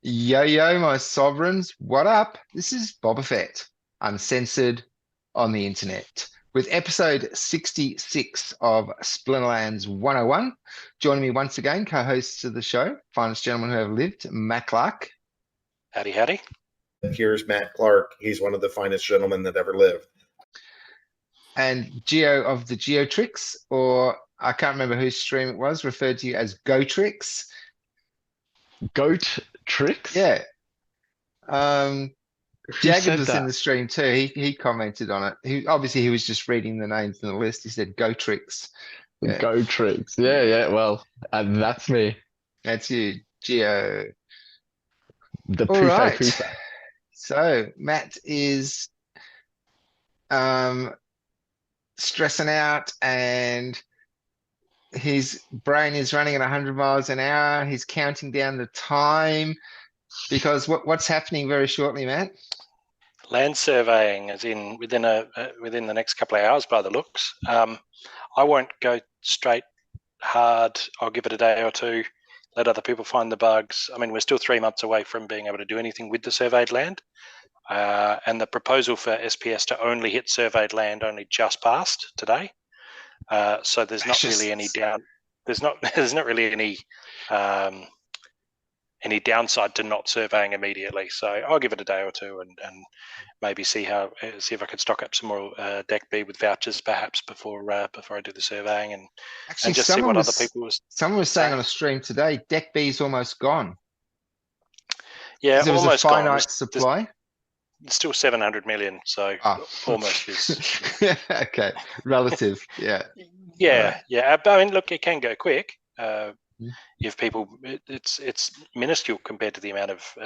Yo, yo, my sovereigns, what up? This is Boba Fett, uncensored on the internet, with episode 66 of Splinterlands 101. Joining me once again, co-hosts of the show, finest gentleman who ever lived, Matt Clark, Howdy, howdy. Here's Matt Clark. He's one of the finest gentlemen that ever lived. and Geo of the Geotrix, or I can't remember whose stream it was, referred to you as GoTrix. Goat tricks? Yeah. Who Jagged said was in that? the stream too. He commented on it. He was just reading the names in the list. He said "Go Tricks." Yeah, Goat tricks. Yeah, yeah. Well, that's me. that's you, Geo. The All Pufe right. Pufe. So Matt is um stressing out, and his brain is running at 100 miles an hour. He's counting down the time because what's happening very shortly, Matt? Land surveying is in within the next couple of hours by the looks. I won't go straight hard. I'll give it a day or two, let other people find the bugs. I mean, we're still 3 months away from being able to do anything with the surveyed land. And the proposal for SPS to only hit surveyed land only just passed today. So there's not really any down. There's not really any downside to not surveying immediately. So I'll give it a day or two and maybe see if I can stock up some more Deck B with vouchers perhaps before I do the surveying and just see what other people was. Someone was saying on a stream today, Deck B is almost gone. Yeah, There was almost a finite gone. supply. It's still 700 million, so almost is. Okay, relative, yeah. Yeah. But I mean, look, it can go quick. If people, it's minuscule compared to the amount of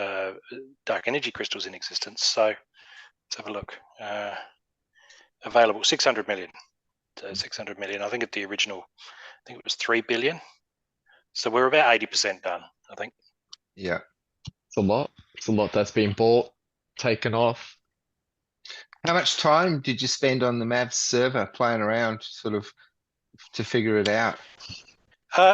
dark energy crystals in existence. So let's have a look. Available 600 million. So 600 million. I think at the original, I think it was 3 billion. So we're about 80% done, I think. Yeah. It's a lot. It's a lot that's been bought, taken off. How much time did you spend on the Mavs server playing around, sort of, to figure it out?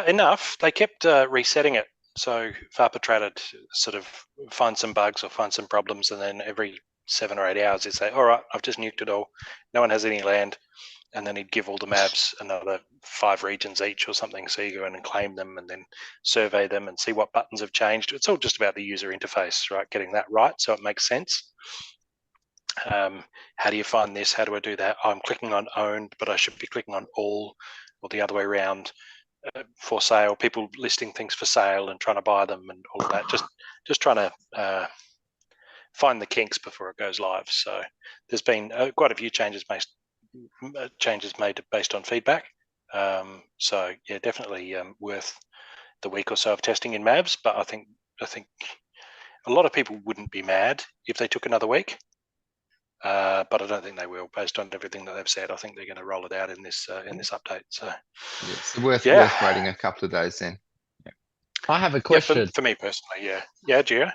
Enough. They kept resetting it. So FARPA traded sort of find some bugs or find some problems, and then every 7 or 8 hours he'd say, all right, I've just nuked it all. No one has any land. And then he'd give all the Mavs another 5 regions each or something. So you go in and claim them and then survey them and see what buttons have changed. It's all just about the user interface, right? Getting that right so it makes sense. How do you find this? How do I do that? I'm clicking on owned, but I should be clicking on all or the other way around. For sale, people listing things for sale and trying to buy them and all of that. Just trying to find the kinks before it goes live. So there's been quite a few changes made based on feedback. So yeah, definitely worth the week or so of testing in Mavs. But I think a lot of people wouldn't be mad if they took another week. But I don't think they will, based on everything that they've said. I think they're going to roll it out in this update. So it's worth waiting a couple of days then. Yeah. I have a question. For me personally, yeah, Gio.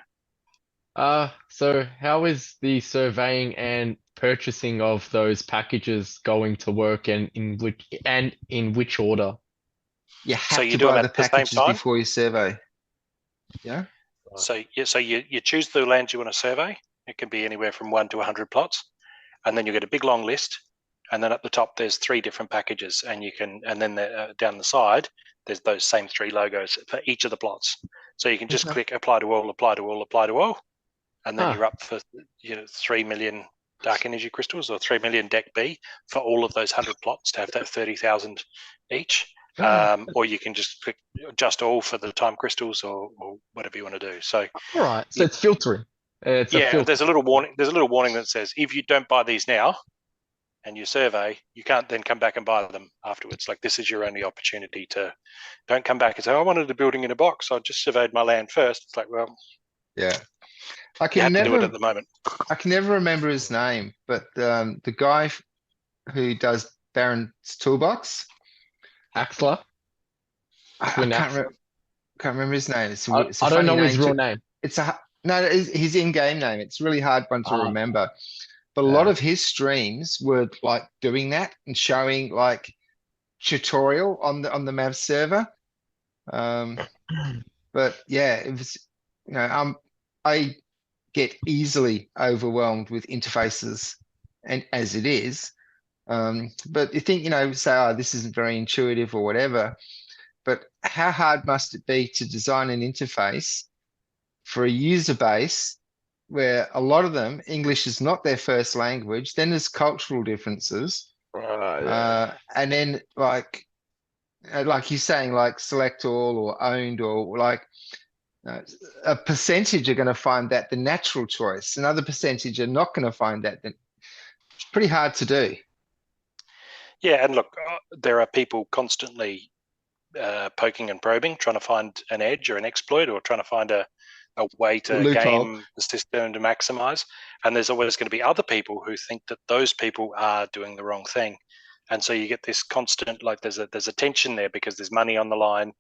So how is the surveying and purchasing of those packages going to work, and in which order? You have to buy the packages before you survey. Yeah. So you choose the land you want to survey. It can be anywhere from 1 to 100 plots, and then you get a big long list. And then at the top, there's 3 different packages, and then down the side, there's those same 3 logos for each of the plots. So you can just click apply to all, apply to all, apply to all, and then you're up for 3 million dark energy crystals or 3 million Deck B for all of those 100 plots to have that 30,000 each. Or you can just click just all for the time crystals or whatever you want to do. So all right, so it's filtering. There's a little warning. There's a little warning that says if you don't buy these now, and you survey, you can't then come back and buy them afterwards. Like, this is your only opportunity to. Don't come back and say, I wanted a building in a box. I just surveyed my land first. It's like, well, yeah, I can never do it at the moment. I can never remember his name, but the guy who does Baron's Toolbox, Axler. I can't remember his name. I don't know his real name. No, his in-game name. It's a really hard one to remember. But a lot of his streams were like doing that and showing like tutorial on the Mav server. But yeah, it was, I get easily overwhelmed with interfaces, and as it is. But you think, say, oh, this isn't very intuitive or whatever. But how hard must it be to design an interface for a user base where a lot of them, English is not their first language, then there's cultural differences. Yeah. And then like you're saying, like select all or owned, or like a percentage are going to find that the natural choice. Another percentage are not going to find that. It's pretty hard to do. Yeah, and look, there are people constantly poking and probing, trying to find an edge or an exploit, or trying to find a way to Loophole. game the system to maximize. And there's always going to be other people who think that those people are doing the wrong thing. And so you get this constant, like there's a tension there because there's money on the line.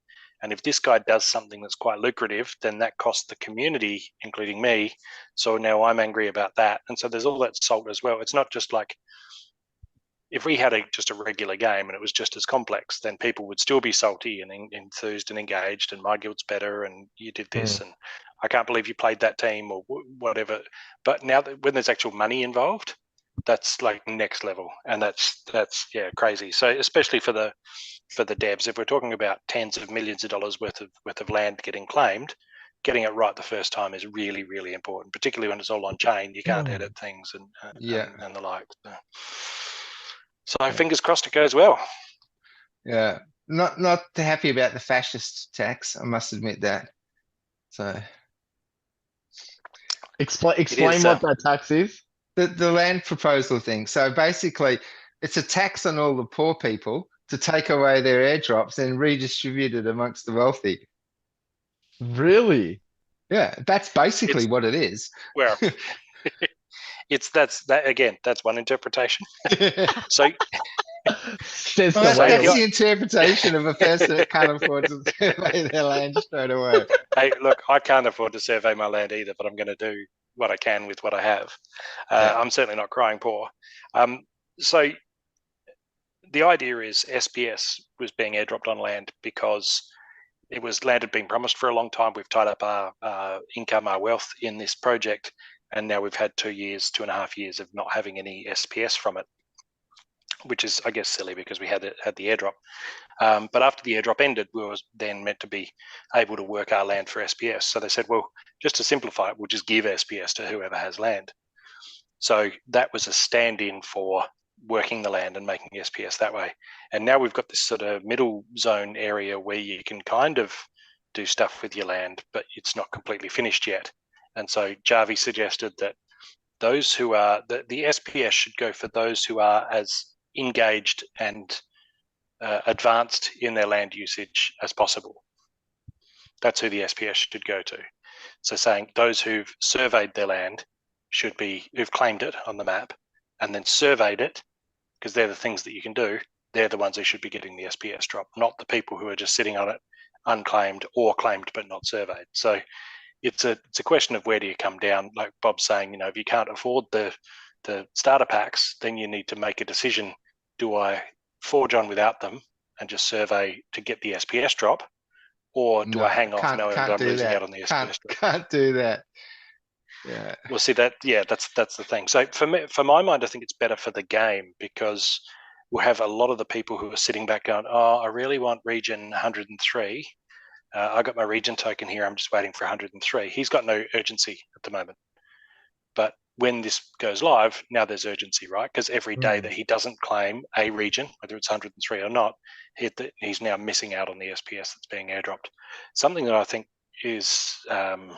And if this guy does something that's quite lucrative, then that costs the community, including me. So now I'm angry about that. And so there's all that salt as well. It's not just like, if we had just a regular game and it was just as complex, then people would still be salty and enthused and engaged, and my guild's better, and you did this, and I can't believe you played that team, or whatever. But now that when there's actual money involved, that's like next level, and that's crazy. So especially for the devs, if we're talking about tens of millions of dollars worth of land getting claimed, getting it right the first time is really, really important, particularly when it's all on chain. You can't edit things and the like. So fingers crossed it goes well. Yeah, not happy about the fascist tax, I must admit that. So explain what that tax is. The land proposal thing. So basically, it's a tax on all the poor people to take away their airdrops and redistribute it amongst the wealthy. Really? Yeah, that's basically what it is. Well, that's one interpretation. So that's the interpretation of a person that can't afford to survey their land straight away. Hey, look, I can't afford to survey my land either, but I'm going to do what I can with what I have. I'm certainly not crying poor. So the idea is SPS was being airdropped on land because land had been promised for a long time. We've tied up our income, our wealth in this project, and now we've had 2.5 years of not having any SPS from it, which is, I guess, silly because we had the airdrop. But after the airdrop ended, we were then meant to be able to work our land for SPS. So they said, well, just to simplify it, we'll just give SPS to whoever has land. So that was a stand-in for working the land and making SPS that way. And now we've got this sort of middle zone area where you can kind of do stuff with your land, but it's not completely finished yet. And so Jarvi suggested that those who are, the SPS should go for those who are as engaged and advanced in their land usage as possible. That's who the SPS should go to. So saying those who've surveyed their land should be, who've claimed it on the map and then surveyed it, because they're the things that you can do. They're the ones who should be getting the SPS drop, not the people who are just sitting on it unclaimed or claimed but not surveyed. So it's a question of where do you come down, like Bob's saying, if you can't afford the starter packs, then you need to make a decision. Do I forge on without them and just survey to get the SPS drop, or do I hang off knowing that I'm losing out on the SPS drop? Can't do that. Yeah. Well, see that. Yeah, that's the thing. So for my mind, I think it's better for the game because we'll have a lot of the people who are sitting back going, "Oh, I really want region 103. I got my region token here. I'm just waiting for 103." He's got no urgency at the moment. But when this goes live, now there's urgency, right? Because every day that he doesn't claim a region, whether it's 103 or not, he's now missing out on the SPS that's being airdropped. Something that I think is going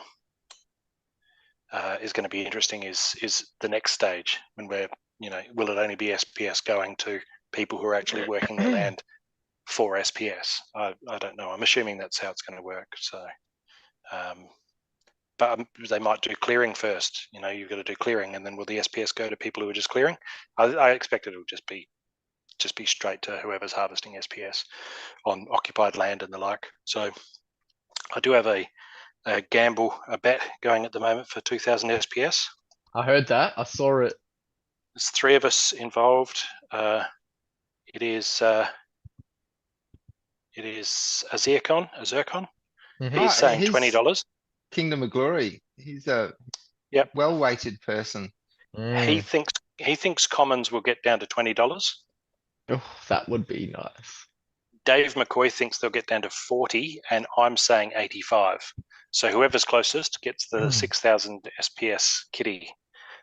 to be interesting is the next stage when we're, will it only be SPS going to people who are actually working the land for SPS? I don't know. I'm assuming that's how it's going to work. So, but they might do clearing first. You've got to do clearing, and then will the SPS go to people who are just clearing? I expect it'll just be straight to whoever's harvesting SPS on occupied land and the like. So, I do have a bet going at the moment for 2,000 SPS. I heard that. I saw it. There's 3 of us involved. It is a Zircon. Mm-hmm. He's saying $20. Kingdom of Glory. He's a Yep. well-weighted person. He thinks commons will get down to $20. Oh, that would be nice. Dave McCoy thinks they'll get down to 40, and I'm saying 85. So whoever's closest gets the 6,000 SPS kitty.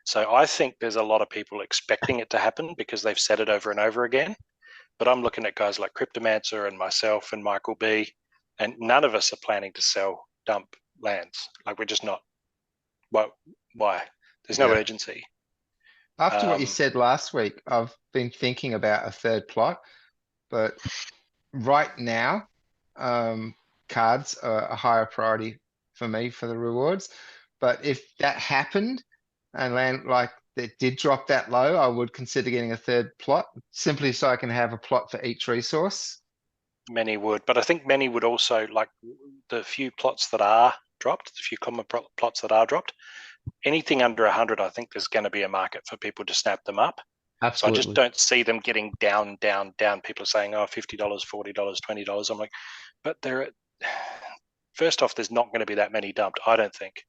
So I think there's a lot of people expecting it to happen because they've said it over and over again. But I'm looking at guys like Cryptomancer and myself and Michael B, and none of us are planning to sell dump lands. Like, we're just not. Why? There's no Yeah. urgency. After what you said last week, I've been thinking about a third plot, but right now, cards are a higher priority for me for the rewards. But if that happened and land like that did drop that low, I would consider getting a third plot simply so I can have a plot for each resource. Many would, but I think many would also, like the few plots that are dropped, the few common plots that are dropped, anything under 100, I think there's going to be a market for people to snap them up. Absolutely. So I just don't see them getting down. People are saying, oh, $50, $40, $20. I'm like, but first off, there's not going to be that many dumped, I don't think.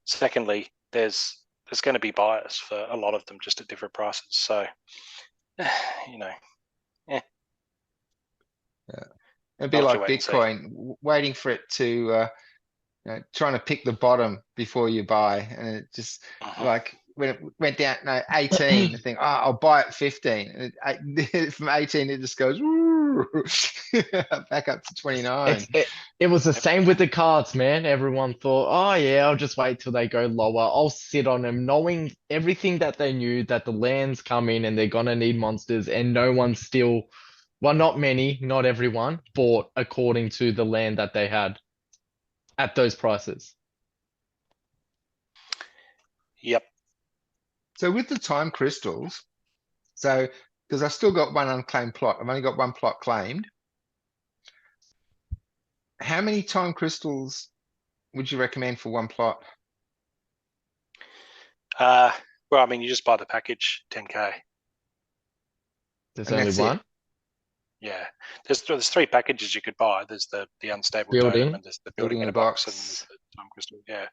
Secondly, there's going to be buyers for a lot of them just at different prices. So, you know. Yeah. It'd be like wait and see. Bitcoin, waiting for it to, trying to pick the bottom before you buy. And it just like when it went down, 18, I think, I'll buy it 15. And from 18, it just goes back up to 29. It was the same with the cards, man. Everyone thought, oh yeah, I'll just wait till they go lower. I'll sit on them, knowing everything that they knew, that the lands come in and they're gonna need monsters, and no one still, well, not many, not everyone, bought according to the land that they had at those prices. Yep. So with the time crystals, because I've still got one unclaimed plot, I've only got one plot claimed. How many time crystals would you recommend for one plot? Well, I mean, you just buy the package, 10K. There's And only that's it. one. Yeah, there's 3 packages you could buy. There's the unstable Building. totem, and there's the building in a box, and there's the time crystal. Yeah,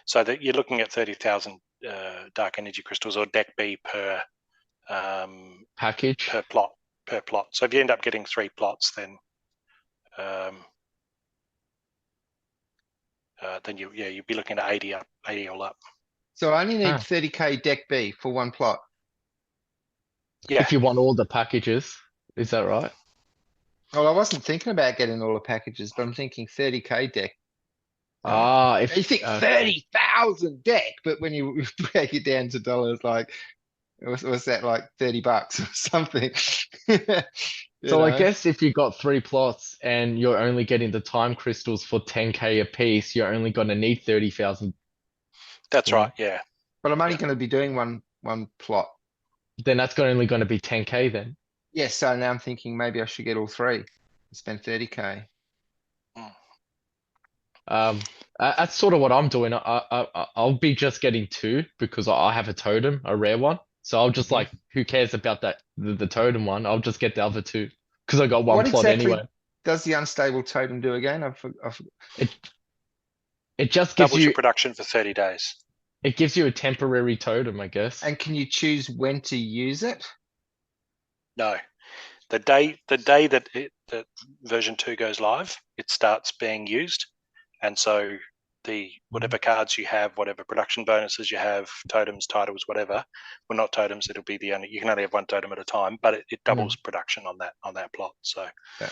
so that you're looking at 30,000 dark energy crystals, or deck B per Package. per plot. So if you end up getting 3 plots, then you'd be looking at 80 all up. So I only need Ah. 30K deck B for one plot. Yeah, If you want all the packages, is that right? Well, I wasn't thinking about getting all the packages, but I'm thinking 30K deck. If You think 30,000 deck, but when you break it down to dollars, like, was that like $30 or something? So I guess if you got 3 plots and you're only getting the time crystals for 10K a piece, you're only gonna need 30,000. that's Yeah. right. Yeah, But I'm only Yeah. gonna be doing one plot. Then that's only gonna be 10K then. Yes, so now I'm thinking maybe I should get all 3 and spend 30K. That's sort of what I'm doing. I'll be just getting 2 because I have a totem, a rare one. So I'll just like, who cares about the totem one? I'll just get the other 2 because I got one What plot exactly anyway. does the unstable totem do again? It just gives doubles your you production for 30 days. it gives you a temporary totem, I guess. And can you choose when to use it? No, the day that version 2 goes live, it starts being used, and so the whatever cards you have, whatever production bonuses you have, totems, titles, whatever, well, not totems, it'll be you can only have one totem at a time, but it doubles production on that plot. So Yeah.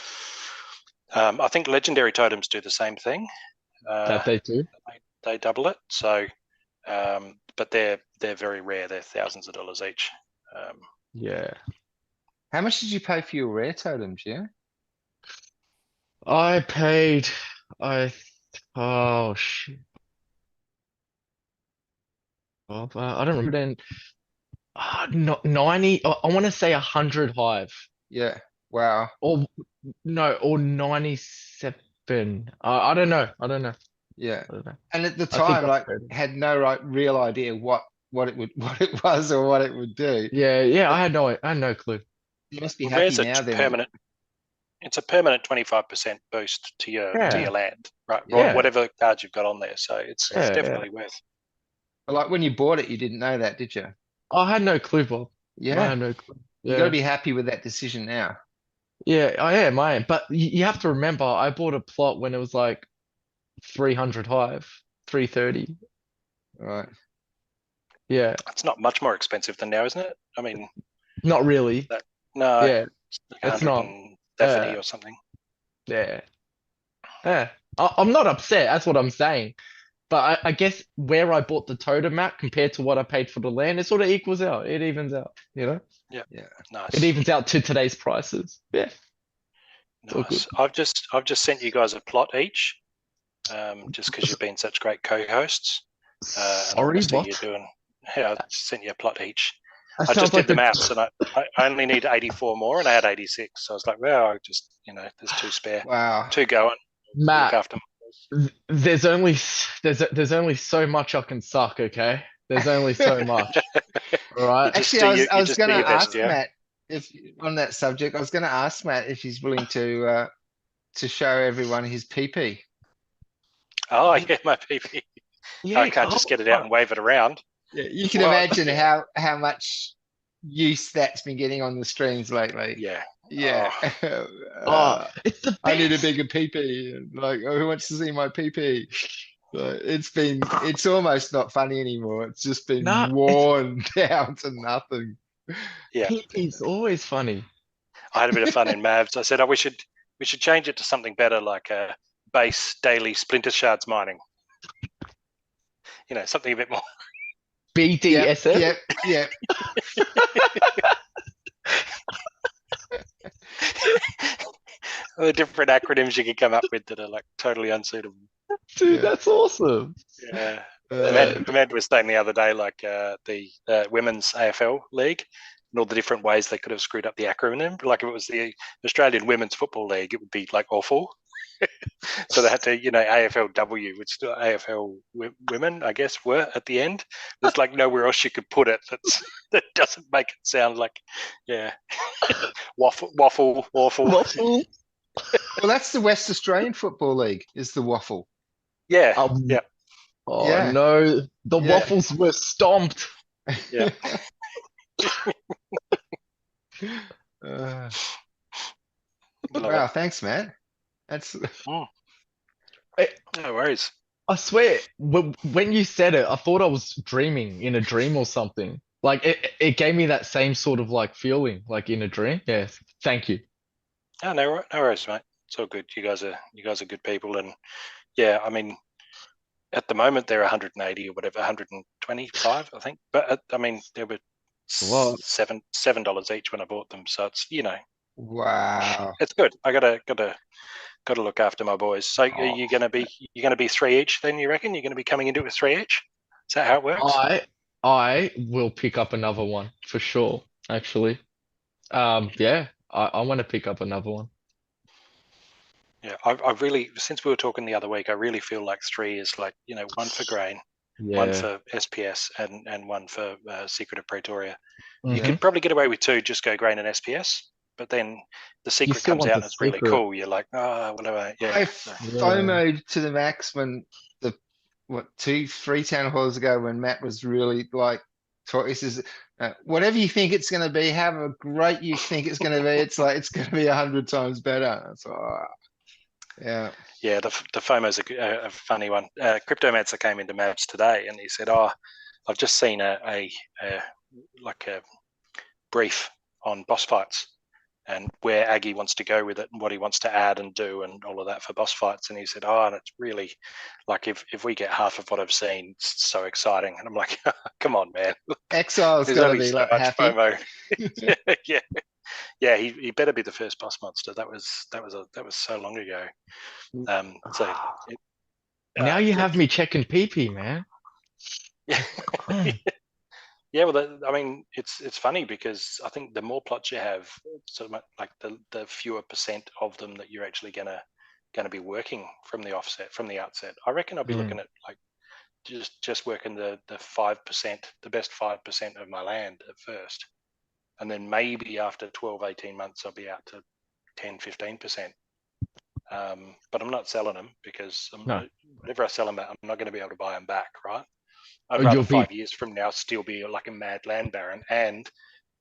I think legendary totems do the same thing. That they do. They double it. So, but they're very rare. They're thousands of dollars each. Yeah. How much did you pay for your rare totems, yeah? I paid oh shit. Oh, I don't remember then. Not 90. I want to say 100 hive. Yeah, wow. Or no, or 97. I don't know. Yeah, I don't know. and at the I think time, I like, paid it. had no real idea what it was or what it would do. Yeah, I had no clue. You must be Well, happy rares are now then. permanent. it's a permanent 25% boost to your Yeah. land, right? Yeah. Whatever cards you've got on there. So it's Yeah, definitely worth. But like when you bought it, you didn't know that, did you? I had no clue, Bob. I Yeah. had no clue. You got to Yeah. be happy with that decision now. Yeah, I am. I am. But you have to remember, I bought a plot when it was like 300 hive, 330. Right. Yeah, It's not much more expensive than now, isn't it? I mean, not really. no, Yeah, it's like it's not. 170 or something. Yeah, yeah. I'm not upset. That's what I'm saying. But I guess where I bought the totem map compared to what I paid for the land, it sort of equals out. It evens out, you know? Yeah, Yeah. It nice, evens out to today's prices. Yeah, it's all good. nice. I've just sent you guys a plot each, just because you've been such great co-hosts. And Sorry, obviously what? you're doing. Yeah, I sent you a plot each. That I sounds just did like the the maths, and I only need 84 more, and I had 86. So I was like, well, I just there's two spare, Wow. two going. Look Matt. after my boys. There's only so much I can suck. Okay, there's only so much. All You right. just Actually, do I you was just do going your to best, ask yeah. Matt if on that subject. I was going to ask Matt if he's willing to show everyone his PP. Oh yeah, my PP. Yeah. I can't just get it out and wave it around. Yeah, you can What? imagine Yeah. how much use that's been getting on the streams lately. Yeah. Yeah. Oh, it's the I need a best. bigger PP. Like, oh, who wants to see my PP? It's almost not funny anymore. It's just been Nah, worn down to nothing. Yeah. PP's always funny. I had a bit of fun in Mavs. I said, oh, we should change it to something better, like a base daily splinter shards mining. Something a bit more. Yep, BDSM. yep, yep. The different acronyms you could come up with that are like totally unsuitable. Dude, Yeah. that's awesome. Yeah. Uh, Amanda was saying the other day, like the women's AFL league and all the different ways they could have screwed up the acronym. Like if it was the Australian Women's Football League, it would be like awful. So they had to, AFLW, which AFL women, I guess, were at the end. There's like nowhere else you could put it that doesn't make it sound like, yeah, waffle. Waffle. well, that's the West Australian Football League, is the waffle. Yeah, Yeah. Oh Yeah. no, the Yeah. waffles were stomped. Yeah. Uh, Love wow, it. thanks, Matt. That's No worries. I swear, when you said it, I thought I was dreaming in a dream or something. Like it gave me that same sort of like feeling, like in a dream. Yes. Thank you. Oh, no worries, mate. It's all good. You guys are good people, and yeah, I mean, at the moment they're 180 or whatever, 125, I think. But I mean, they were What? $7 each when I bought them, so it's wow. it's good. I gotta look after my boys. So are you gonna be 3 each then? You reckon you're gonna be coming into it with 3 each? Is that how it works? I will pick up another one for sure, actually. Yeah, I want to pick up another one. Yeah, I really, since we were talking the other week, I really feel like 3 is like one for grain, one Yeah. for SPS, and one for Secret of Pretoria. You Mhm. could probably get away with 2, just go grain and SPS. But then the secret still comes want out the and it's really secret. cool. You're like, whatever. Yeah. I FOMO'd to the max when two, three town halls ago when Matt was really like, he says, whatever you think it's going to be, however great you think it's going to be, it's going to be 100 times better. So, yeah. Yeah, the FOMO's a funny one. Cryptomancer came into Maps today and he said, "Oh, I've just seen a brief on boss fights and where Aggie wants to go with it and what he wants to add and do and all of that for boss fights." And he said, "Oh, and it's really like if we get half of what I've seen, it's so exciting." And I'm like, "Come on, man! Exile's There's got to only be so like much happy. FOMO." Yeah. He better be the first boss monster. That was so long ago. Now you have me checking PP, man. Yeah. Yeah, well, I mean, it's funny because I think the more plots you have, sort of like the fewer percent of them that you're actually gonna be working from the outset. I reckon I'll be looking at like just working the 5%, the best 5% of my land at first, and then maybe after 12, 18 months, I'll be out to 10, 15%. But I'm not selling them because No. whatever I sell them at, I'm not going to be able to buy them back, right? I'd Or rather you'll be- 5 years from now still be like a mad land baron and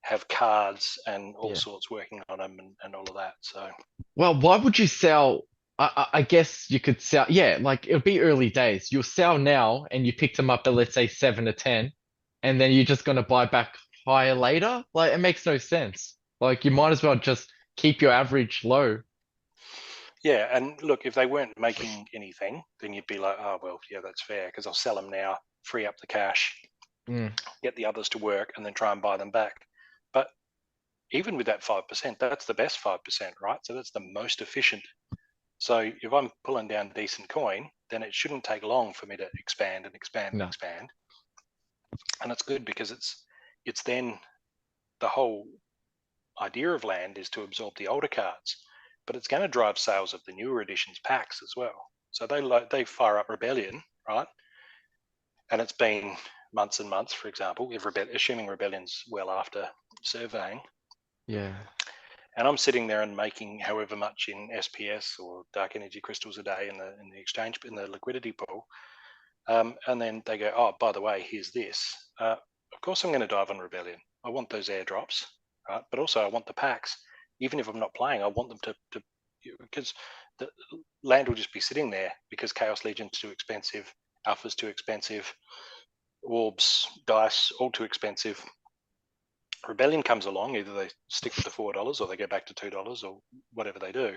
have cards and all Yeah. sorts working on them and all of that. So Well, why would you sell? I guess you could sell. Yeah, like it'll be early days. You'll sell now, and you picked them up at let's say 7 to 10, and then you're just gonna buy back higher later. Like it makes no sense. Like you might as well just keep your average low. yeah, and look, if they weren't making anything, then you'd be like, oh well, yeah, that's fair because I'll sell them now, free up the cash, Mm. get the others to work, and then try and buy them back. But even with that 5%, that's the best 5%, right? So that's the most efficient. So if I'm pulling down decent coin, then it shouldn't take long for me to expand and expand and No. expand. And it's good because it's then the whole idea of land is to absorb the older cards, but it's going to drive sales of the newer editions packs as well. So they fire up Rebellion, right? And it's been months and months, for example, assuming Rebellion's well after surveying. Yeah. And I'm sitting there and making however much in SPS or dark energy crystals a day in the exchange, in the liquidity pool. And then they go, oh, by the way, here's this. Of course, I'm going to dive on Rebellion. I want those airdrops, right? But also I want the packs. Even if I'm not playing, I want them to because the land will just be sitting there because Chaos Legion's too expensive, Alpha's too expensive, Orbs, Dice, all too expensive. Rebellion comes along, either they stick with the $4 or they go back to $2 or whatever they do.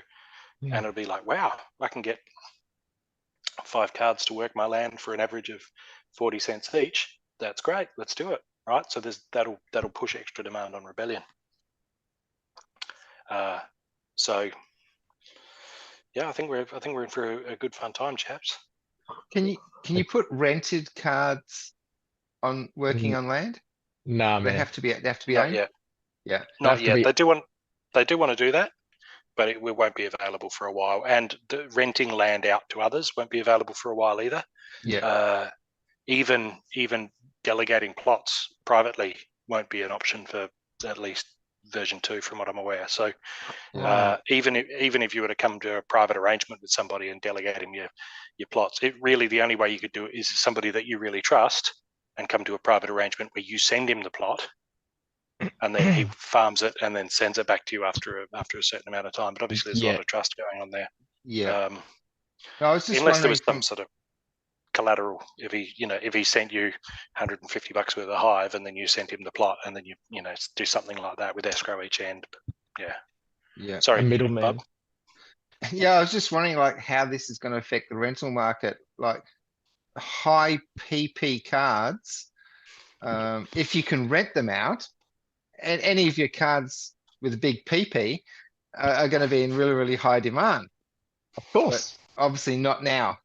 Yeah. And it'll be like, wow, I can get 5 cards to work my land for an average of 40 cents each. That's great. Let's do it. Right. So that'll push extra demand on Rebellion. So yeah, I think we're in for a good fun time, chaps. Can you put rented cards on working on land? Nah, They man. have to be Not owned? yet. Yeah. Not yet. They do want to do that, but it won't be available for a while. And renting land out to others won't be available for a while either. Yeah. Even delegating plots privately won't be an option for at least version 2, from what I'm aware. So even if you were to come to a private arrangement with somebody and delegate him your plots, it really, the only way you could do it is somebody that you really trust and come to a private arrangement where you send him the plot and then he farms it and then sends it back to you after a certain amount of time. But obviously there's a lot of trust going on there. Yeah. I was just unless there wondering was some sort of collateral, if he sent you $150 worth of hive and then you sent him the plot and then you do something like that with escrow each end. But yeah. Sorry, A middleman. Bob. Yeah, I was just wondering like how this is going to affect the rental market, like high PP cards. If you can rent them out, and any of your cards with a big PP are going to be in really, really high demand. Of course. Obviously not now.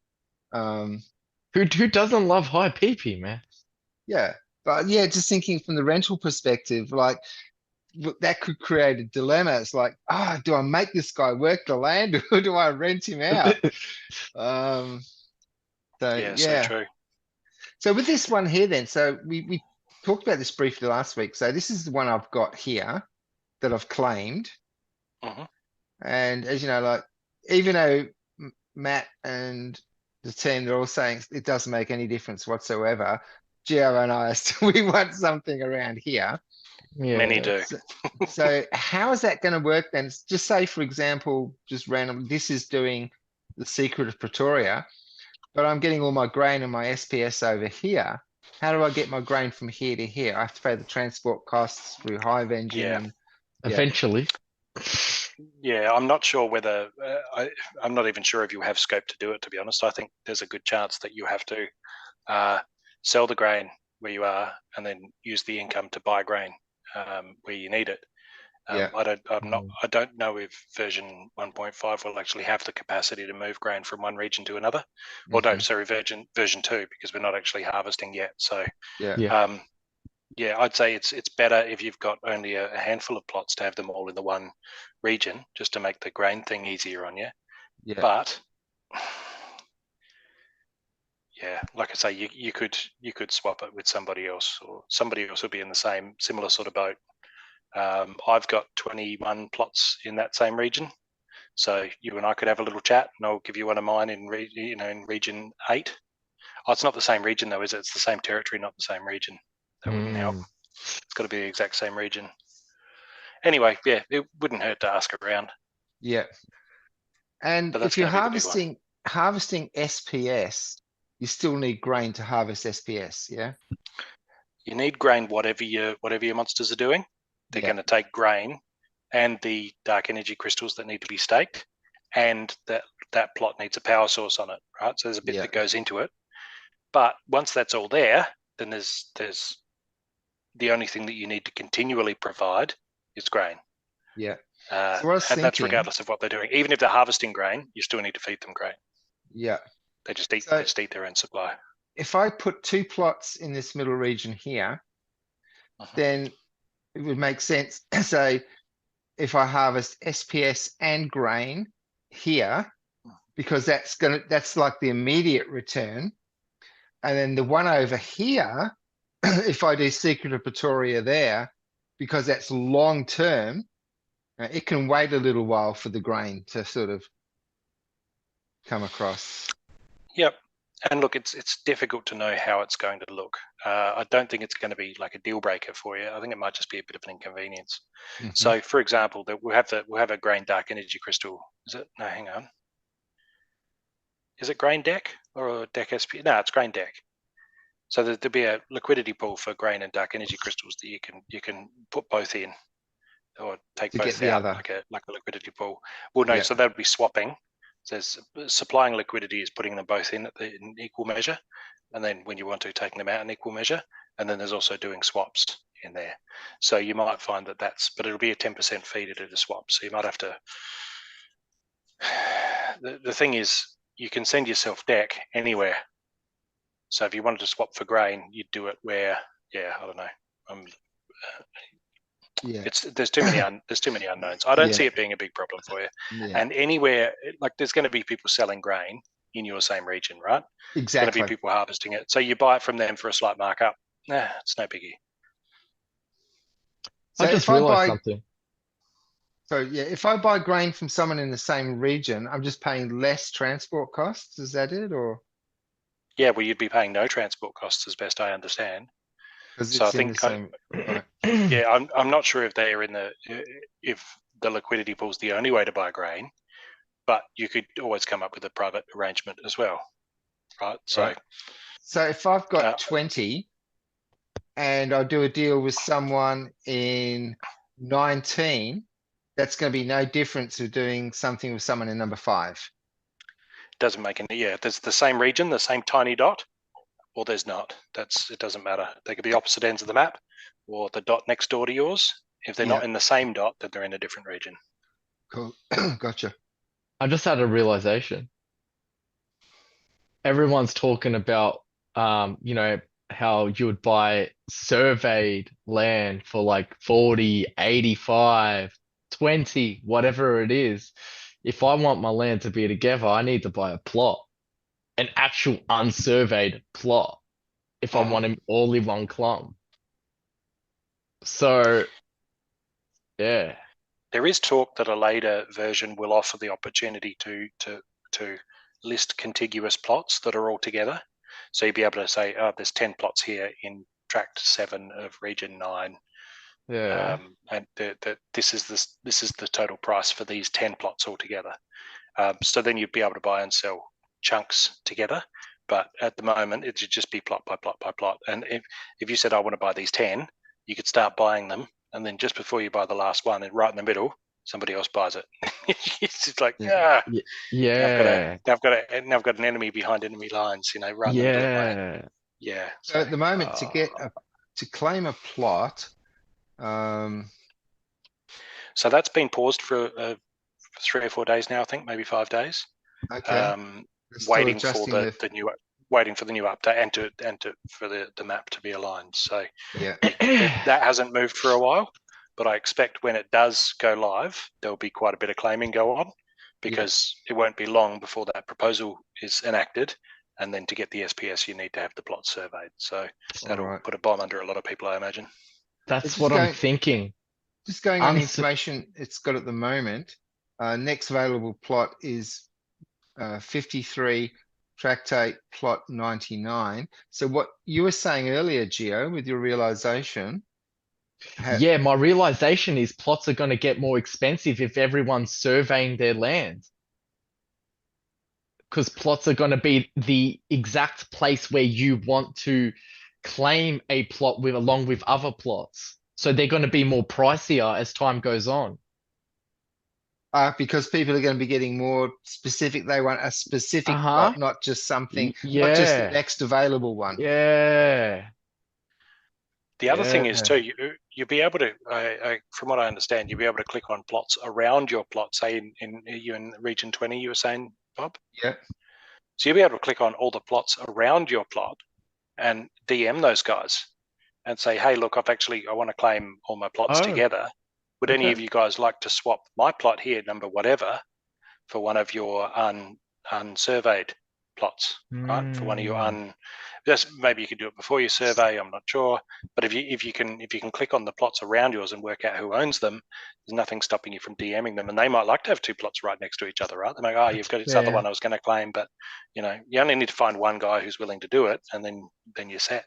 Who doesn't love high PP, man? Yeah, but yeah, just thinking from the rental perspective, like that could create a dilemma. It's like, do I make this guy work the land or do I rent him out? So true. So with this one here then, so we talked about this briefly last week. So this is the one I've got here that I've claimed. Mhm. And as you know, like even though Matt and the team, they're all saying it doesn't make any difference whatsoever, Gio and I, we want something around here. Yeah. Many do. So how is that going to work then? Just say, for example, just random, this is doing the Secret of Pretoria, but I'm getting all my grain and my SPS over here. How do I get my grain from here to here? I have to pay the transport costs through Hive Engine. Yeah. And Eventually. Yeah, I'm not sure whether I'm not even sure if you have scope to do it, to be honest. I think there's a good chance that you have to sell the grain where you are and then use the income to buy grain where you need it. I don't know if version 1.5 will actually have the capacity to move grain from one region to another. Or no, sorry, version 2, because we're not actually harvesting yet. So I'd say it's better if you've got only a handful of plots to have them all in the one region, just to make the grain thing easier on you. Yeah. But yeah, like I say, you could swap it with somebody else, or somebody else would be in the similar sort of boat. I've got 21 plots in that same region, So you and I could have a little chat, and I'll give you one of mine in in region 8. Oh, it's not the same region though, is it? It's the same territory, not the same region. That wouldn't help. It's got to be the exact same region. Anyway, yeah, it wouldn't hurt to ask around. Yeah. And But that's if you're gonna be the big one. harvesting SPS, you still need grain to harvest SPS, yeah? You need grain, whatever your monsters are doing. They're Yeah. going to take grain and the dark energy crystals that need to be staked, and that plot needs a power source on it, right? So there's a bit Yeah. that goes into it. But once that's all there, then there's the only thing that you need to continually provide is grain. Yeah. So So I was and that's thinking- regardless of what they're doing. Even if they're harvesting grain, you still need to feed them grain. Yeah. They just eat their own supply. If I put 2 plots in this middle region here, then it would make sense to say if I harvest SPS and grain here, because that's like the immediate return. And then the one over here, if I do Secret of Pretoria there, because that's long term, it can wait a little while for the grain to sort of come across. Yep. And look, it's difficult to know how it's going to look. I don't think it's going to be like a deal breaker for you. I think it might just be a bit of an inconvenience. So, for example, that we'll have a grain dark energy crystal. Is it? No, hang on. Is it grain deck or a deck SP? No, it's grain deck. So there'll be a liquidity pool for grain and dark energy crystals that you can put both in, or take To both get the out other. like a liquidity pool. Well, no, Yeah. so that would be swapping. So supplying liquidity is putting them both in in equal measure, and then when you want to, taking them out in equal measure, and then there's also doing swaps in there. So you might find but it'll be a 10% fee to do the swap. So you might have to. The thing is, you can send yourself deck anywhere. So if you wanted to swap for grain, you'd do it where, I don't know. Yeah. There's too many unknowns. I don't Yeah. see it being a big problem for you. Yeah. And anywhere, like there's going to be people selling grain in your same region, right? There's going Exactly. to be people harvesting it. So you buy it from them for a slight markup. Nah, it's no biggie. So I just if I realized buy, something. so yeah, if I buy grain from someone in the same region, I'm just paying less transport costs. Is that it, or Yeah, well, you'd be paying no transport costs, as best I understand. because So I it's in think the same? Right. Yeah, I'm not sure if they're if the liquidity pool's the only way to buy grain, but you could always come up with a private arrangement as well, right? So Right. So if I've got Uh, 20 and I do a deal with someone in 19, that's going to be no difference with doing something with someone in number 5. doesn't make any. Yeah, there's the same region, the same tiny dot, or there's not. It doesn't matter. They could be opposite ends of the map, or the dot next door to yours. If they're not Yeah. in the same dot, then they're in a different region. Cool. Gotcha. I just had a realization. Everyone's talking about, how you would buy surveyed land for like 40, 85, 20, whatever it is. If I want my land to be together, I need to buy a plot, an actual unsurveyed plot, if I want them all in one clump. So, yeah. There is talk that a later version will offer the opportunity to list contiguous plots that are all together. So you'd be able to say, oh, there's 10 plots here in tract 7 of region 9. Yeah. And this is the total price for these 10 plots altogether. So then you'd be able to buy and sell chunks together. But at the moment, it should just be plot by plot by plot. And if you said, I want to buy these 10, you could start buying them. And then just before you buy the last one, and right in the middle, somebody else buys it. It's just like, Yeah. Yeah. Now I've got an enemy behind enemy lines, right in the middle of my, Yeah. yeah. So at the moment, Uh, to claim a plot, So that's been paused for 3 or 4 days now, I think, maybe 5 days. okay. They're still Waiting for adjusting the new update and for the map to be aligned. So Yeah. that hasn't moved for a while, but I expect when it does go live, there'll be quite a bit of claiming go on, because it won't be long before that proposal is enacted. And then to get the SPS, you need to have the plot surveyed. So that'll Alright. put a bomb under a lot of people, I imagine. That's It's what just I'm going- thinking. Just going on the Uncer- information it's got at the moment, Next available plot is 53, tractate plot 99. So what you were saying earlier, Gio, with your realization, Yeah, my realization is plots are going to get more expensive if everyone's surveying their land. Because plots are going to be the exact place where you want to claim a plot with along with other plots. So they're going to be more pricier as time goes on. because people are going to be getting more specific. They want a specific Uh-huh. plot, not just something, not just the Yeah. next available one. Yeah. The other thing is Yeah. too, you'll be able to, from what I understand, you'll be able to click on plots around your plot. Say you in region 20, you were saying, Bob. Yeah. So you'll be able to click on all the plots around your plot and DM those guys and say, hey, look, I want to claim all my plots Oh, together. Would any okay. of you guys like to swap my plot here, number whatever, for one of your unsurveyed plots, right? For one of your just maybe you could do it before you survey. I'm not sure, but if you can click on the plots around yours and work out who owns them, there's nothing stopping you from DMing them. And they might like to have two plots right next to each other, right? They might go, oh, you've got this other one I was going to claim, but you only need to find one guy who's willing to do it, and then you're set.